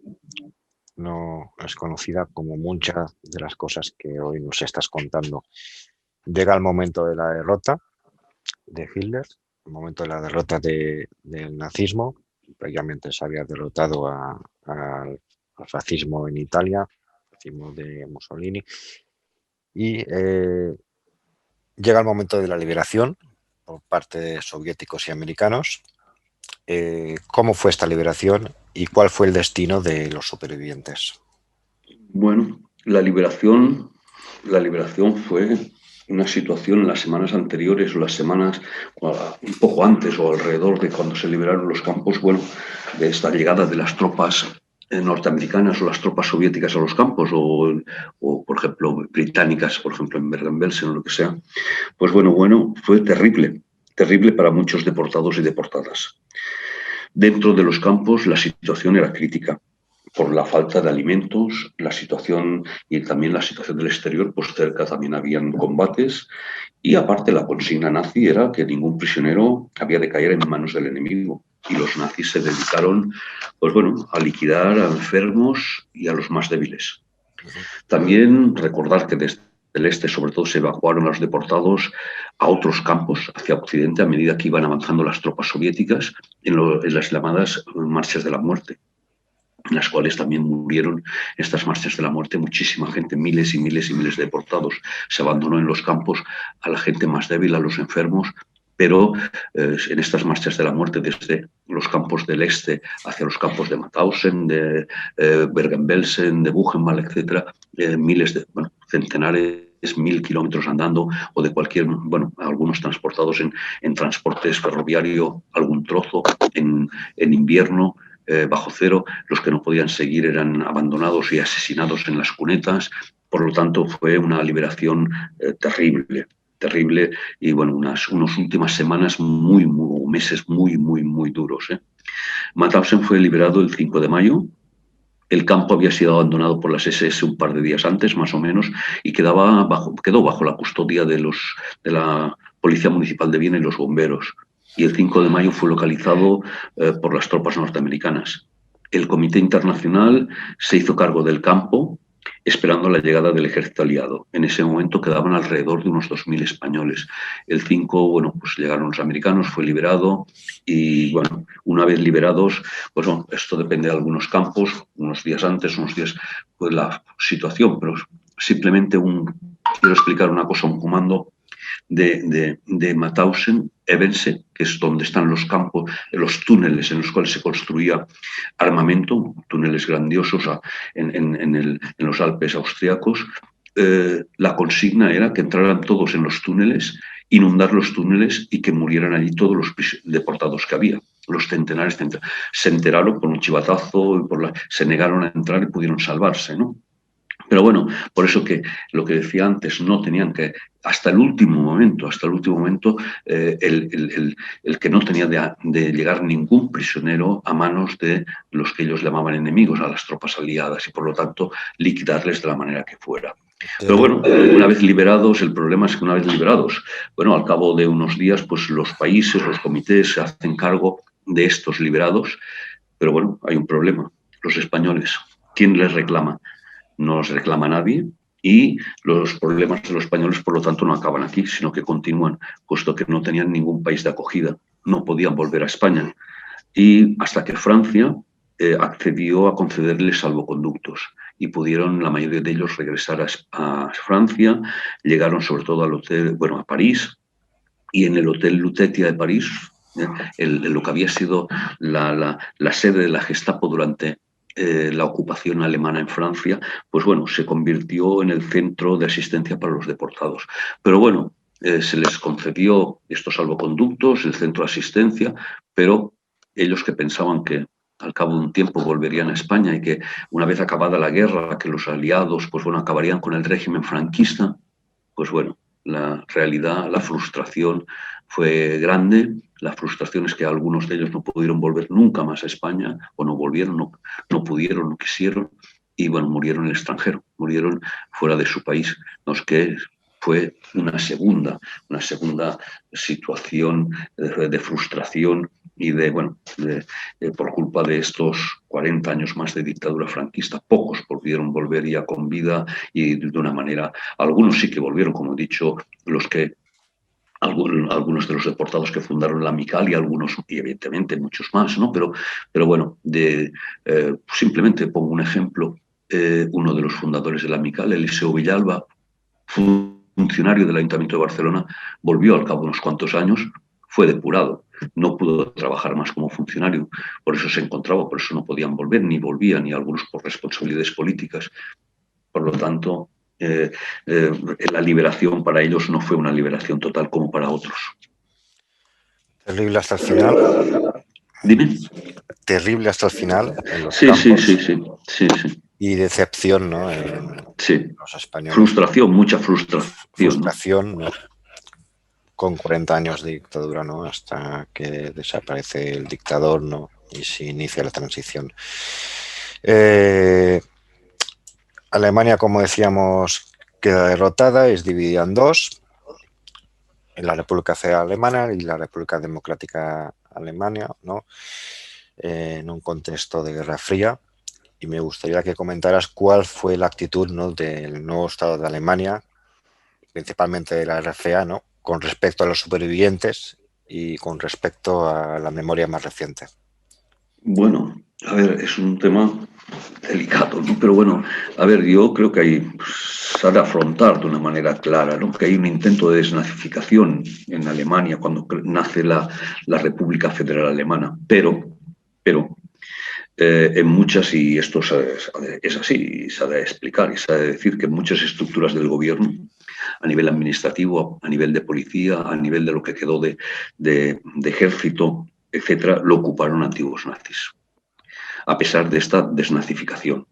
no es conocida como muchas de las cosas que hoy nos estás contando. Llega el momento de la derrota de Hitler, el momento de la derrota del nazismo. Prácticamente se había derrotado al fascismo en Italia, el fascismo de Mussolini, y llega el momento de la liberación por parte de soviéticos y americanos. ¿Cómo fue esta liberación y cuál fue el destino de los supervivientes? Bueno, la liberación fue una situación en las semanas anteriores o las semanas un poco antes o alrededor de cuando se liberaron los campos, de esta llegada de las tropas norteamericanas o las tropas soviéticas a los campos o por ejemplo, británicas, por ejemplo, en Bergen-Belsen o lo que sea. Pues fue terrible para muchos deportados y deportadas. Dentro de los campos la situación era crítica por la falta de alimentos, la situación y también la situación del exterior, pues cerca también habían combates y aparte la consigna nazi era que ningún prisionero había de caer en manos del enemigo y los nazis se dedicaron a liquidar a enfermos y a los más débiles. También recordar que desde el este, sobre todo, se evacuaron a los deportados a otros campos hacia Occidente a medida que iban avanzando las tropas soviéticas en las llamadas marchas de la muerte, en las cuales también murieron estas marchas de la muerte muchísima gente, miles y miles y miles de deportados. Se abandonó en los campos a la gente más débil, a los enfermos, pero en estas marchas de la muerte desde los campos del este hacia los campos de Mauthausen, de Bergen-Belsen, de Buchenwald, etc., centenares 1000 kilómetros andando o de cualquier, bueno, algunos transportados en transportes ferroviario, algún trozo en invierno, bajo cero. Los que no podían seguir eran abandonados y asesinados en las cunetas. Por lo tanto, fue una liberación terrible, terrible, y bueno, unas últimas semanas meses muy duros. Mauthausen fue liberado el 5 de mayo. El campo había sido abandonado por las SS un par de días antes, más o menos, y quedó bajo la custodia de la Policía Municipal de Viena y los bomberos. Y el 5 de mayo fue localizado por las tropas norteamericanas. El Comité Internacional se hizo cargo del campo, esperando la llegada del ejército aliado. En ese momento quedaban alrededor de unos 2000 españoles. El 5, bueno, pues llegaron los americanos, fue liberado y, bueno, una vez liberados, pues bueno, esto depende de algunos campos, unos días antes, unos días, pues la situación, pero simplemente quiero explicar una cosa, un comando de Mauthausen, Ebense, que es donde están los campos, los túneles en los cuales se construía armamento, túneles grandiosos en los Alpes austriacos. La consigna era que entraran todos en los túneles, inundar los túneles y que murieran allí todos los deportados que había. Los centenares se enteraron por un chivatazo, se negaron a entrar y pudieron salvarse, ¿no? Pero bueno, por eso que lo que decía antes, no tenían que, hasta el último momento, el que no tenía de llegar ningún prisionero a manos de los que ellos llamaban enemigos, a las tropas aliadas, y por lo tanto liquidarles de la manera que fuera. Pero bueno, una vez liberados, el problema es que una vez liberados, bueno, al cabo de unos días, pues los países, los comités se hacen cargo de estos liberados, pero bueno, hay un problema, los españoles, ¿quién les reclama? No los reclama nadie y los problemas de los españoles, por lo tanto, no acaban aquí, sino que continúan, puesto que no tenían ningún país de acogida, no podían volver a España. Y hasta que Francia accedió a concederles salvoconductos y pudieron, la mayoría de ellos, regresar a Francia, llegaron sobre todo al hotel, bueno, a París, y en el Hotel Lutetia de París, lo que había sido la sede de la Gestapo durante la ocupación alemana en Francia, pues bueno, se convirtió en el centro de asistencia para los deportados. Pero bueno, se les concedió estos salvoconductos, el centro de asistencia, pero ellos que pensaban que al cabo de un tiempo volverían a España y que una vez acabada la guerra, que los aliados, pues bueno, acabarían con el régimen franquista, pues bueno, la realidad, la frustración fue grande. La frustración es que algunos de ellos no pudieron volver nunca más a España, o no volvieron, no pudieron, no quisieron, y bueno, murieron en el extranjero, murieron fuera de su país, los que fue una segunda situación de frustración y por culpa de estos 40 años más de dictadura franquista. Pocos pudieron volver ya con vida y de una manera, algunos sí que volvieron, como he dicho, algunos de los deportados que fundaron la Amical y algunos, y evidentemente muchos más, ¿no? Pero bueno, simplemente pongo un ejemplo. Uno de los fundadores de la Amical, Eliseo Villalba, funcionario del Ayuntamiento de Barcelona, volvió al cabo de unos cuantos años, fue depurado, no pudo trabajar más como funcionario, por eso se encontraba, por eso no podían volver, ni volvían, y algunos por responsabilidades políticas. Por lo tanto, la liberación para ellos no fue una liberación total como para otros. Terrible hasta el final. Dime. Terrible hasta el final en los sí, campos. Sí. Y decepción, ¿no? Sí. Los españoles. Frustración, mucha frustración. Frustración, ¿no? Con 40 años de dictadura, ¿no? Hasta que desaparece el dictador, ¿no? Y se inicia la transición. Alemania, como decíamos, queda derrotada, es dividida en dos, en la República Federal Alemana y la República Democrática Alemania, ¿no? En un contexto de Guerra Fría. Y me gustaría que comentaras cuál fue la actitud, ¿no?, del nuevo Estado de Alemania, principalmente de la RFA, ¿no?, con respecto a los supervivientes y con respecto a la memoria más reciente. Bueno, a ver, es un tema delicado, ¿no? Pero bueno, a ver, yo creo que se ha de afrontar de una manera clara, ¿no? Que hay un intento de desnazificación en Alemania cuando nace la República Federal Alemana, pero en muchas, y esto es así, y se ha de explicar, y se ha de decir que en muchas estructuras del gobierno a nivel administrativo, a nivel de policía, a nivel de lo que quedó de ejército, etcétera, lo ocuparon antiguos nazis, a pesar de esta desnazificación.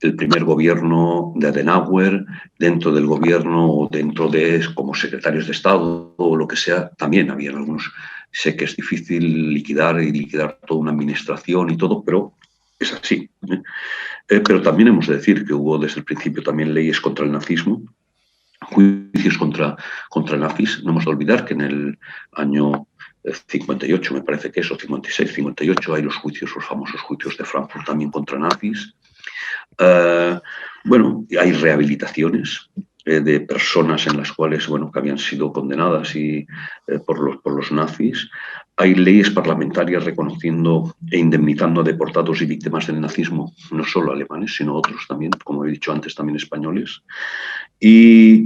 El primer gobierno de Adenauer, dentro del gobierno o dentro de como secretarios de Estado o lo que sea, también había algunos. Sé que es difícil liquidar toda una administración y todo, pero es así. Pero también hemos de decir que hubo desde el principio también leyes contra el nazismo, juicios contra nazis. No hemos de olvidar que en el año 58, me parece que es, o 56, 58, hay los famosos juicios de Frankfurt también contra nazis. Bueno, hay rehabilitaciones de personas en las cuales, bueno, que habían sido condenadas por los nazis. Hay leyes parlamentarias reconociendo e indemnizando a deportados y víctimas del nazismo, no solo alemanes, sino otros también, como he dicho antes, también españoles. Y,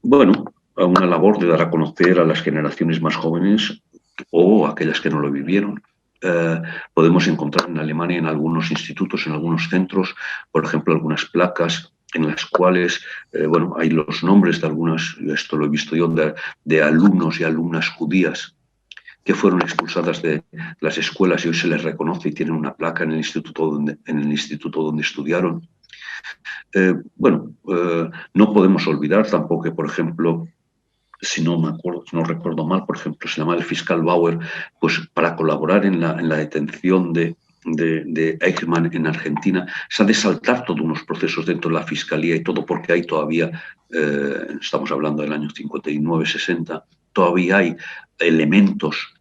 bueno, a una labor de dar a conocer a las generaciones más jóvenes o aquellas que no lo vivieron. Podemos encontrar en Alemania en algunos institutos, en algunos centros, por ejemplo, algunas placas en las cuales, bueno, hay los nombres de algunas, esto lo he visto yo, de alumnos y alumnas judías que fueron expulsadas de las escuelas y hoy se les reconoce y tienen una placa en el instituto donde estudiaron. Bueno, no podemos olvidar tampoco que, por ejemplo, si no me acuerdo, no recuerdo mal, por ejemplo, se llama el fiscal Bauer, pues para colaborar en la detención de Eichmann en Argentina, se ha de saltar todos unos procesos dentro de la fiscalía y todo, porque hay todavía, estamos hablando del año 59, 60, todavía hay elementos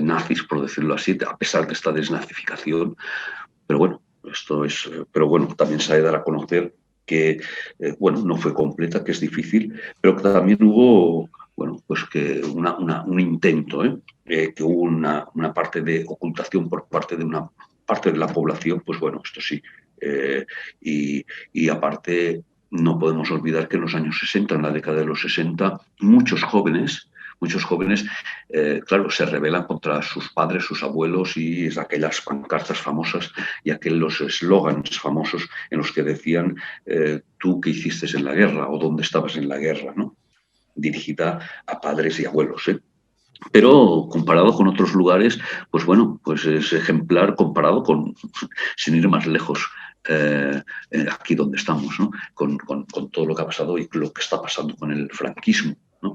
nazis, por decirlo así, a pesar de esta desnazificación. Pero bueno, también se ha de dar a conocer que, bueno, no fue completa, que es difícil, pero que también hubo, bueno, pues que un intento, que hubo una parte de ocultación por parte de una parte de la población, pues bueno, esto sí. Y aparte, no podemos olvidar que en los años 60, en la década de los 60, muchos jóvenes, claro, se rebelan contra sus padres, sus abuelos y es aquellas pancartas famosas y aquellos eslóganes famosos en los que decían tú qué hiciste en la guerra o dónde estabas en la guerra, ¿no? Dirigida a padres y abuelos, Pero comparado con otros lugares, pues bueno, pues es ejemplar comparado con, sin ir más lejos, aquí donde estamos, ¿no? Con todo lo que ha pasado y lo que está pasando con el franquismo, ¿no?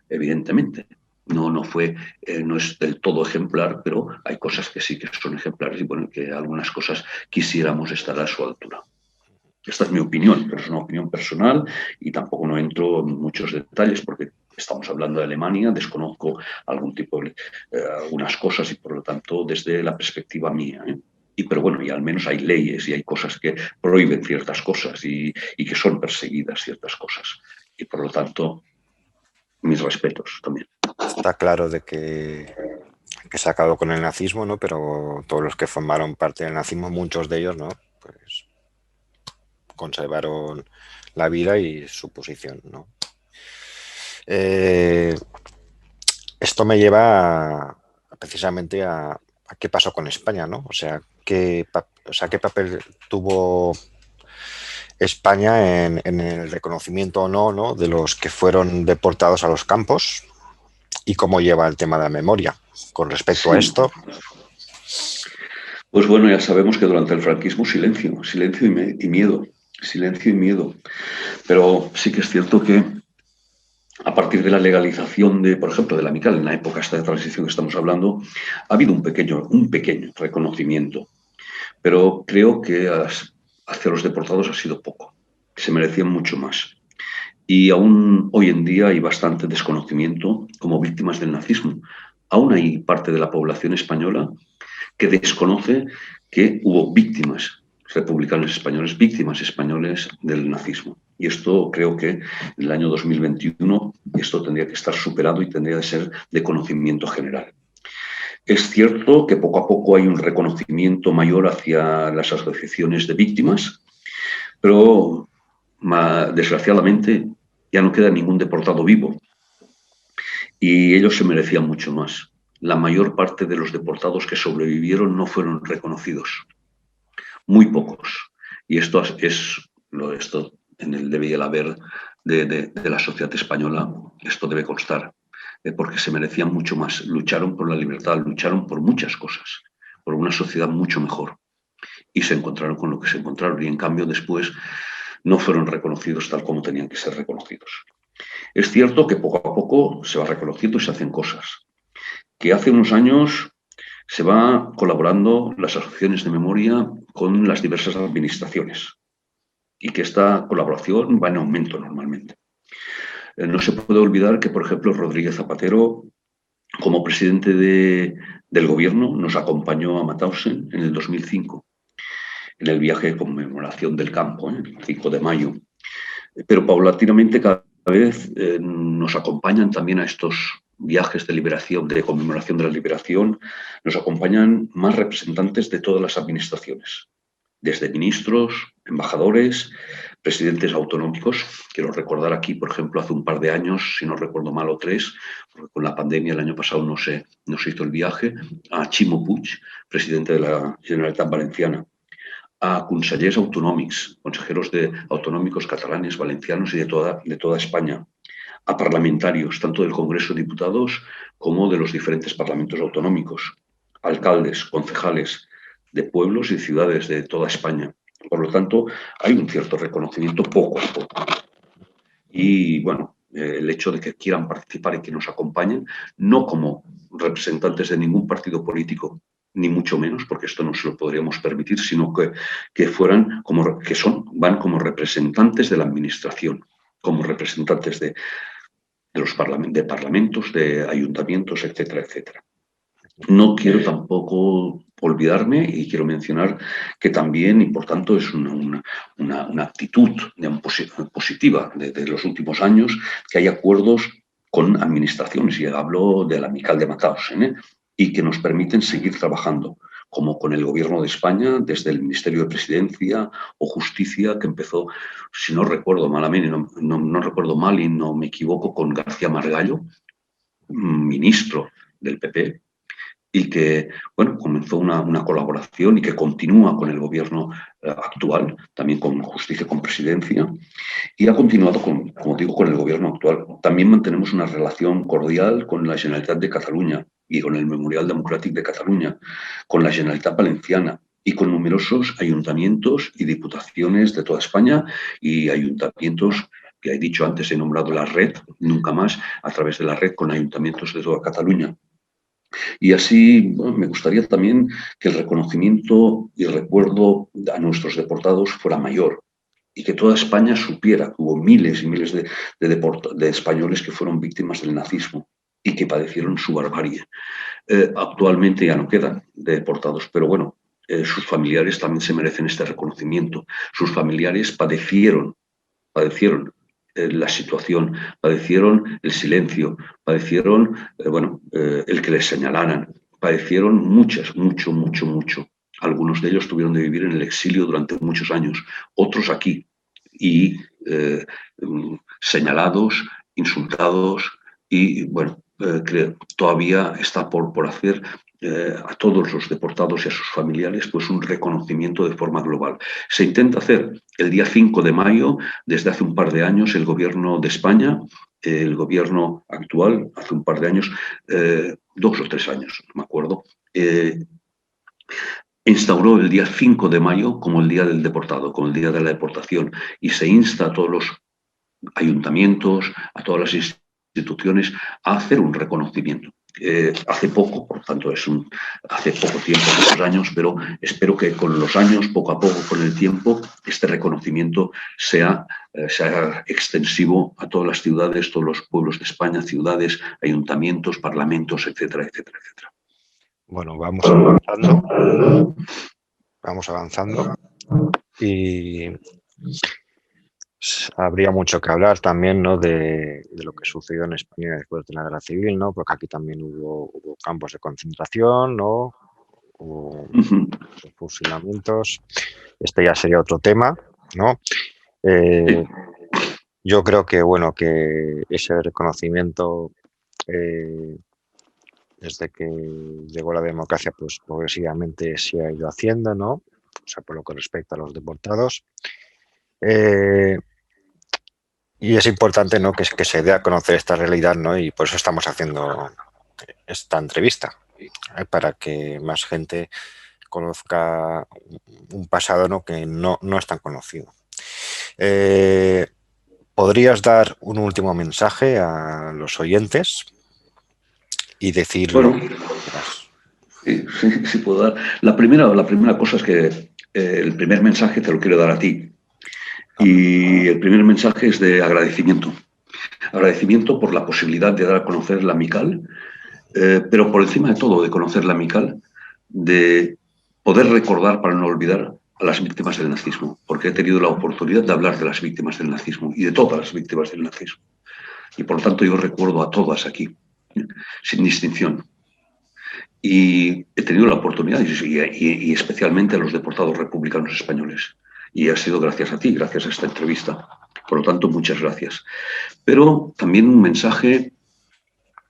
Evidentemente. No es del todo ejemplar, pero hay cosas que sí que son ejemplares y bueno, que algunas cosas quisiéramos estar a su altura. Esta es mi opinión, pero es una opinión personal y tampoco no entro en muchos detalles porque estamos hablando de Alemania, desconozco algunas cosas y por lo tanto desde la perspectiva mía. Pero bueno, y al menos hay leyes y hay cosas que prohíben ciertas cosas y que son perseguidas ciertas cosas. Y por lo tanto, mis respetos también. Está claro de que se acabó con el nazismo, ¿no? Pero todos los que formaron parte del nazismo, muchos de ellos, ¿no? Pues conservaron la vida y su posición, ¿no? Esto me lleva precisamente a qué pasó con España, ¿no? O sea, qué papel tuvo España en el reconocimiento o no, ¿no? De los que fueron deportados a los campos y cómo lleva el tema de la memoria con respecto a esto. Pues bueno, ya sabemos que durante el franquismo silencio y miedo. Silencio y miedo. Pero sí que es cierto que a partir de la legalización por ejemplo, de la Amical, en la época esta de transición que estamos hablando, ha habido un pequeño reconocimiento. Pero creo que hacia los deportados ha sido poco. Se merecían mucho más. Y aún hoy en día hay bastante desconocimiento como víctimas del nazismo. Aún hay parte de la población española que desconoce que hubo víctimas republicanos españoles, víctimas españoles del nazismo. Y esto creo que en el año 2021 esto tendría que estar superado y tendría que ser de conocimiento general. Es cierto que poco a poco hay un reconocimiento mayor hacia las asociaciones de víctimas, pero desgraciadamente ya no queda ningún deportado vivo y ellos se merecían mucho más. La mayor parte de los deportados que sobrevivieron no fueron reconocidos. Muy pocos. Y esto en el debe y el haber de la sociedad española, esto debe constar, porque se merecían mucho más. Lucharon por la libertad, lucharon por muchas cosas, por una sociedad mucho mejor. Y se encontraron con lo que se encontraron. Y en cambio después no fueron reconocidos tal como tenían que ser reconocidos. Es cierto que poco a poco se va reconociendo y se hacen cosas. Que hace unos años se va colaborando las asociaciones de memoria con las diversas administraciones y que esta colaboración va en aumento normalmente. No se puede olvidar que, por ejemplo, Rodríguez Zapatero, como presidente del gobierno, nos acompañó a Mauthausen en el 2005, en el viaje de conmemoración del campo, el 5 de mayo. Pero paulatinamente cada vez nos acompañan también a estos viajes de liberación, de conmemoración de la liberación, nos acompañan más representantes de todas las administraciones, desde ministros, embajadores, presidentes autonómicos. Quiero recordar aquí, por ejemplo, hace un par de años, si no recuerdo mal, o 3, porque con la pandemia el año pasado no se hizo el viaje, a Ximo Puig, presidente de la Generalitat Valenciana, a consellers autonòmics, consejeros autonómicos catalanes, valencianos y de toda España, a parlamentarios, tanto del Congreso de Diputados como de los diferentes parlamentos autonómicos, alcaldes, concejales de pueblos y ciudades de toda España. Por lo tanto, hay un cierto reconocimiento poco a poco. Y bueno, el hecho de que quieran participar y que nos acompañen, no como representantes de ningún partido político, ni mucho menos, porque esto no se lo podríamos permitir, sino que fueran como que van como representantes de la administración, como representantes de los parlamentos, de ayuntamientos, etcétera, etcétera. No quiero tampoco olvidarme y quiero mencionar que también, y por tanto es una actitud positiva de los últimos años, que hay acuerdos con administraciones, y hablo del Amical de Mauthausen, y que nos permiten seguir trabajando, como con el Gobierno de España, desde el Ministerio de Presidencia o Justicia, que empezó, si no recuerdo malamente, no recuerdo mal y no me equivoco, con García Margallo, ministro del PP, y que, bueno, comenzó una colaboración y que continúa con el gobierno actual, también con Justicia, con Presidencia, y ha continuado, como digo, con el gobierno actual. También mantenemos una relación cordial con la Generalitat de Cataluña y con el Memorial Democràtic de Cataluña, con la Generalitat Valenciana y con numerosos ayuntamientos y diputaciones de toda España y ayuntamientos que he dicho antes, he nombrado la red, nunca más, a través de la red con ayuntamientos de toda Cataluña. Y así, bueno, me gustaría también que el reconocimiento y el recuerdo a nuestros deportados fuera mayor y que toda España supiera que hubo miles y miles de españoles que fueron víctimas del nazismo y que padecieron su barbarie. Actualmente ya no quedan deportados, pero bueno, sus familiares también se merecen este reconocimiento. Sus familiares padecieron la situación, padecieron el silencio, padecieron el que les señalaran, padecieron mucho. Algunos de ellos tuvieron de vivir en el exilio durante muchos años, otros aquí, y señalados, insultados, y bueno, todavía está por hacer a todos los deportados y a sus familiares pues un reconocimiento de forma global. Se intenta hacer el día 5 de mayo, desde hace un par de años, el gobierno de España, el gobierno actual, hace un par de años, 2 o 3 años, no me acuerdo, instauró el día 5 de mayo como el Día del Deportado, como el Día de la Deportación, y se insta a todos los ayuntamientos, a todas las instituciones a hacer un reconocimiento. Hace poco, por tanto hace poco tiempo, muchos años, pero espero que con los años, poco a poco, con el tiempo, este reconocimiento sea extensivo a todas las ciudades, todos los pueblos de España, ciudades, ayuntamientos, parlamentos, etcétera, etcétera, etcétera. Bueno, vamos avanzando y habría mucho que hablar también, ¿no?, de lo que sucedió en España después de la Guerra Civil, ¿no?, porque aquí también hubo campos de concentración, ¿no?, hubo fusilamientos. Este ya sería otro tema, ¿no? Yo creo que, bueno, que ese reconocimiento desde que llegó la democracia, pues progresivamente se ha ido haciendo, ¿no? O sea, por lo que respecta a los deportados. Y es importante, ¿no?, que se dé a conocer esta realidad, ¿no? Y por eso estamos haciendo esta entrevista, para que más gente conozca un pasado, ¿no?, que no es tan conocido. ¿Podrías dar un último mensaje a los oyentes y decir lo Bueno, que quieras? sí puedo dar. La primera cosa es que el primer mensaje te lo quiero dar a ti. Y el primer mensaje es de agradecimiento. Agradecimiento por la posibilidad de dar a conocer la Mical, pero por encima de todo, de conocer la Mical, de poder recordar para no olvidar a las víctimas del nazismo, porque he tenido la oportunidad de hablar de las víctimas del nazismo y de todas las víctimas del nazismo. Y por lo tanto yo recuerdo a todas aquí, sin distinción. Y he tenido la oportunidad, y especialmente a los deportados republicanos españoles. Y ha sido gracias a ti, gracias a esta entrevista. Por lo tanto, muchas gracias. Pero también un mensaje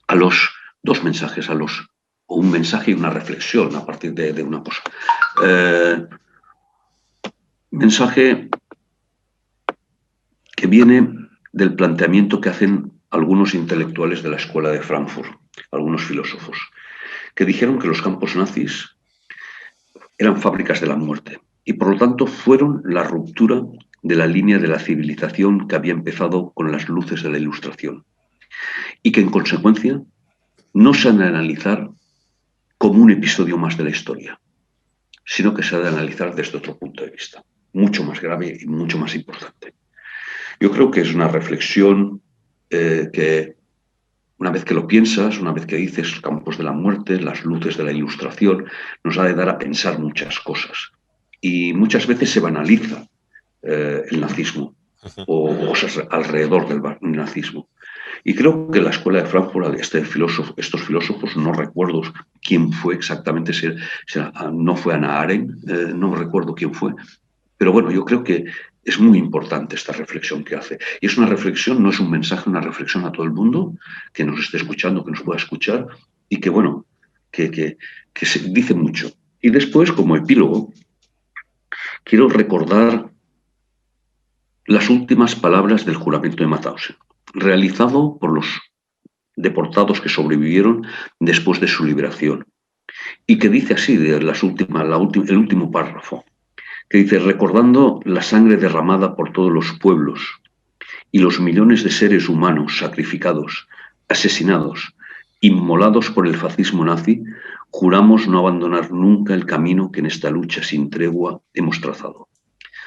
a los, dos mensajes a los, o un mensaje y una reflexión a partir de una cosa. Mensaje que viene del planteamiento que hacen algunos intelectuales de la Escuela de Frankfurt, algunos filósofos, que dijeron que los campos nazis eran fábricas de la muerte y por lo tanto fueron la ruptura de la línea de la civilización que había empezado con las luces de la Ilustración y que en consecuencia no se han de analizar como un episodio más de la historia, sino que se ha de analizar desde otro punto de vista, mucho más grave y mucho más importante. Yo creo que es una reflexión que una vez que lo piensas, una vez que dices campos de la muerte, las luces de la Ilustración, nos ha de dar a pensar muchas cosas. Y muchas veces se banaliza el nazismo o cosas alrededor del nazismo. Y creo que la escuela de Frankfurt, estos filósofos, no recuerdo quién fue exactamente, no fue Hannah Arendt, no recuerdo quién fue, pero bueno, yo creo que es muy importante esta reflexión que hace. Y es una reflexión, no es un mensaje, una reflexión a todo el mundo que nos esté escuchando, que nos pueda escuchar y que, bueno, que se dice mucho. Y después, como epílogo, quiero recordar las últimas palabras del juramento de Mauthausen, realizado por los deportados que sobrevivieron después de su liberación. Y que dice así, de el último párrafo, que dice, recordando la sangre derramada por todos los pueblos y los millones de seres humanos sacrificados, asesinados, inmolados por el fascismo nazi, juramos no abandonar nunca el camino que en esta lucha sin tregua hemos trazado.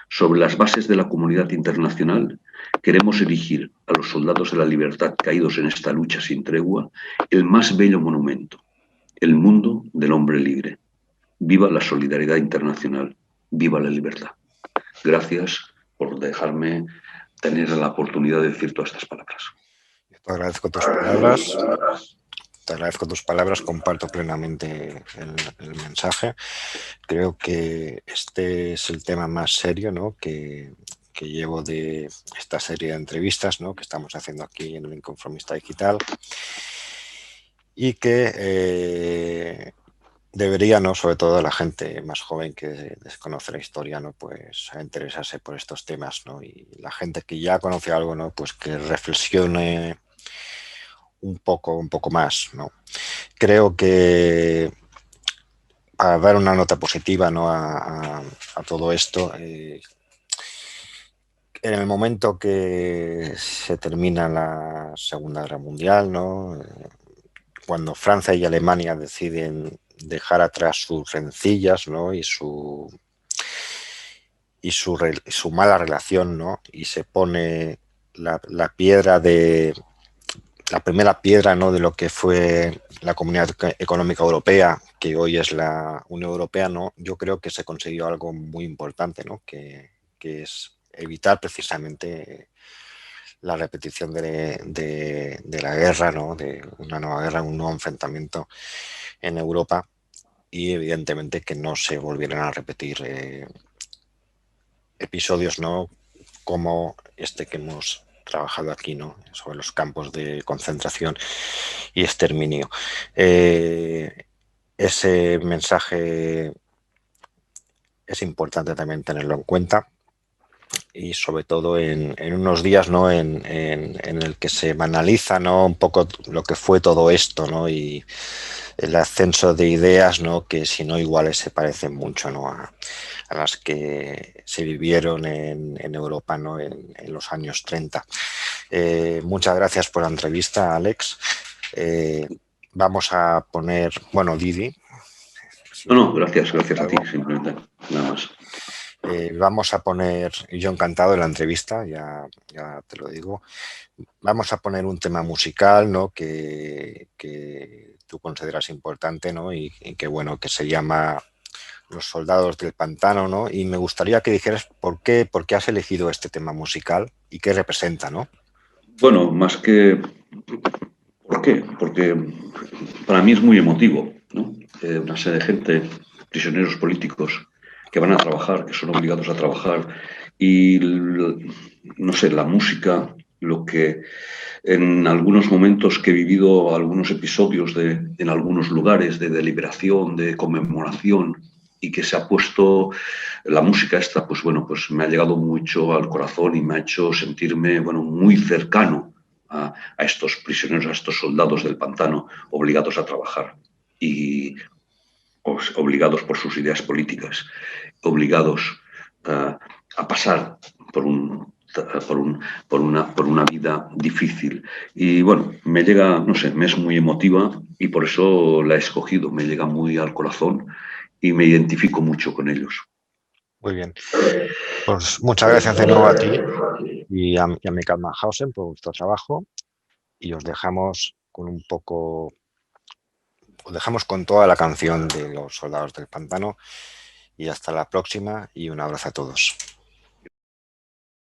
Sobre las bases de la comunidad internacional, queremos erigir a los soldados de la libertad caídos en esta lucha sin tregua el más bello monumento, el mundo del hombre libre. Viva la solidaridad internacional, viva la libertad. Gracias por dejarme tener la oportunidad de decir todas estas palabras. Te agradezco tus palabras. Te agradezco tus palabras, comparto plenamente el mensaje. Creo que este es el tema más serio, ¿no?, que llevo de esta serie de entrevistas, ¿no?, que estamos haciendo aquí en el Inconformista Digital y que debería, ¿no?, sobre todo la gente más joven que desconoce la historia, ¿no?, pues a interesarse por estos temas, ¿no? Y la gente que ya conoce algo, ¿no?, pues que reflexione un poco más, ¿no? Creo que para dar una nota positiva, ¿no?, a todo esto, en el momento que se termina la Segunda Guerra Mundial, ¿no?, cuando Francia y Alemania deciden dejar atrás sus rencillas, ¿no?, y su mala relación, ¿no?, y se pone la primera piedra, ¿no?, de lo que fue la Comunidad Económica Europea, que hoy es la Unión Europea, ¿no?, yo creo que se consiguió algo muy importante, ¿no?, que es evitar precisamente la repetición de la guerra, ¿no?, de una nueva guerra, un nuevo enfrentamiento en Europa y evidentemente que no se volvieran a repetir episodios, ¿no?, como este que hemos trabajado aquí, ¿no?, sobre los campos de concentración y exterminio. Ese mensaje es importante también tenerlo en cuenta y sobre todo en unos días, ¿no? En el que se banaliza, ¿no? Un poco lo que fue todo esto, ¿no? Y el ascenso de ideas, ¿no? Que si no iguales se parecen mucho, ¿no? A las que se vivieron en Europa, ¿no? En los años 30. Muchas gracias por la entrevista, Alex. Eh, Vamos a poner, bueno, Didi. No, no, gracias a ti, simplemente, nada más. Vamos a poner, yo encantado de la entrevista, ya te lo digo. Vamos a poner un tema musical, ¿no? Que tú consideras importante, ¿no? Y que bueno, que se llama Los Soldados del Pantano, ¿no? Y me gustaría que dijeras por qué has elegido este tema musical y qué representa, ¿no? Bueno, más que... ¿Por qué? Porque para mí es muy emotivo, ¿no? Una serie de gente, prisioneros políticos, que van a trabajar, que son obligados a trabajar, y no sé, la música, lo que en algunos momentos que he vivido, algunos episodios en algunos lugares de deliberación, de conmemoración, y que se ha puesto la música esta, pues bueno, pues me ha llegado mucho al corazón y me ha hecho sentirme, bueno, muy cercano a estos prisioneros, a estos soldados del pantano obligados a trabajar y obligados por sus ideas políticas, obligados a pasar por una vida difícil. Y bueno, me llega, no sé, me es muy emotiva y por eso la he escogido, me llega muy al corazón y me identifico mucho con ellos. Muy bien. Pues muchas gracias de nuevo a ti y a Michael Mannhausen por vuestro trabajo y os dejamos con un poco, os dejamos con toda la canción de Los Soldados del Pantano y hasta la próxima y un abrazo a todos.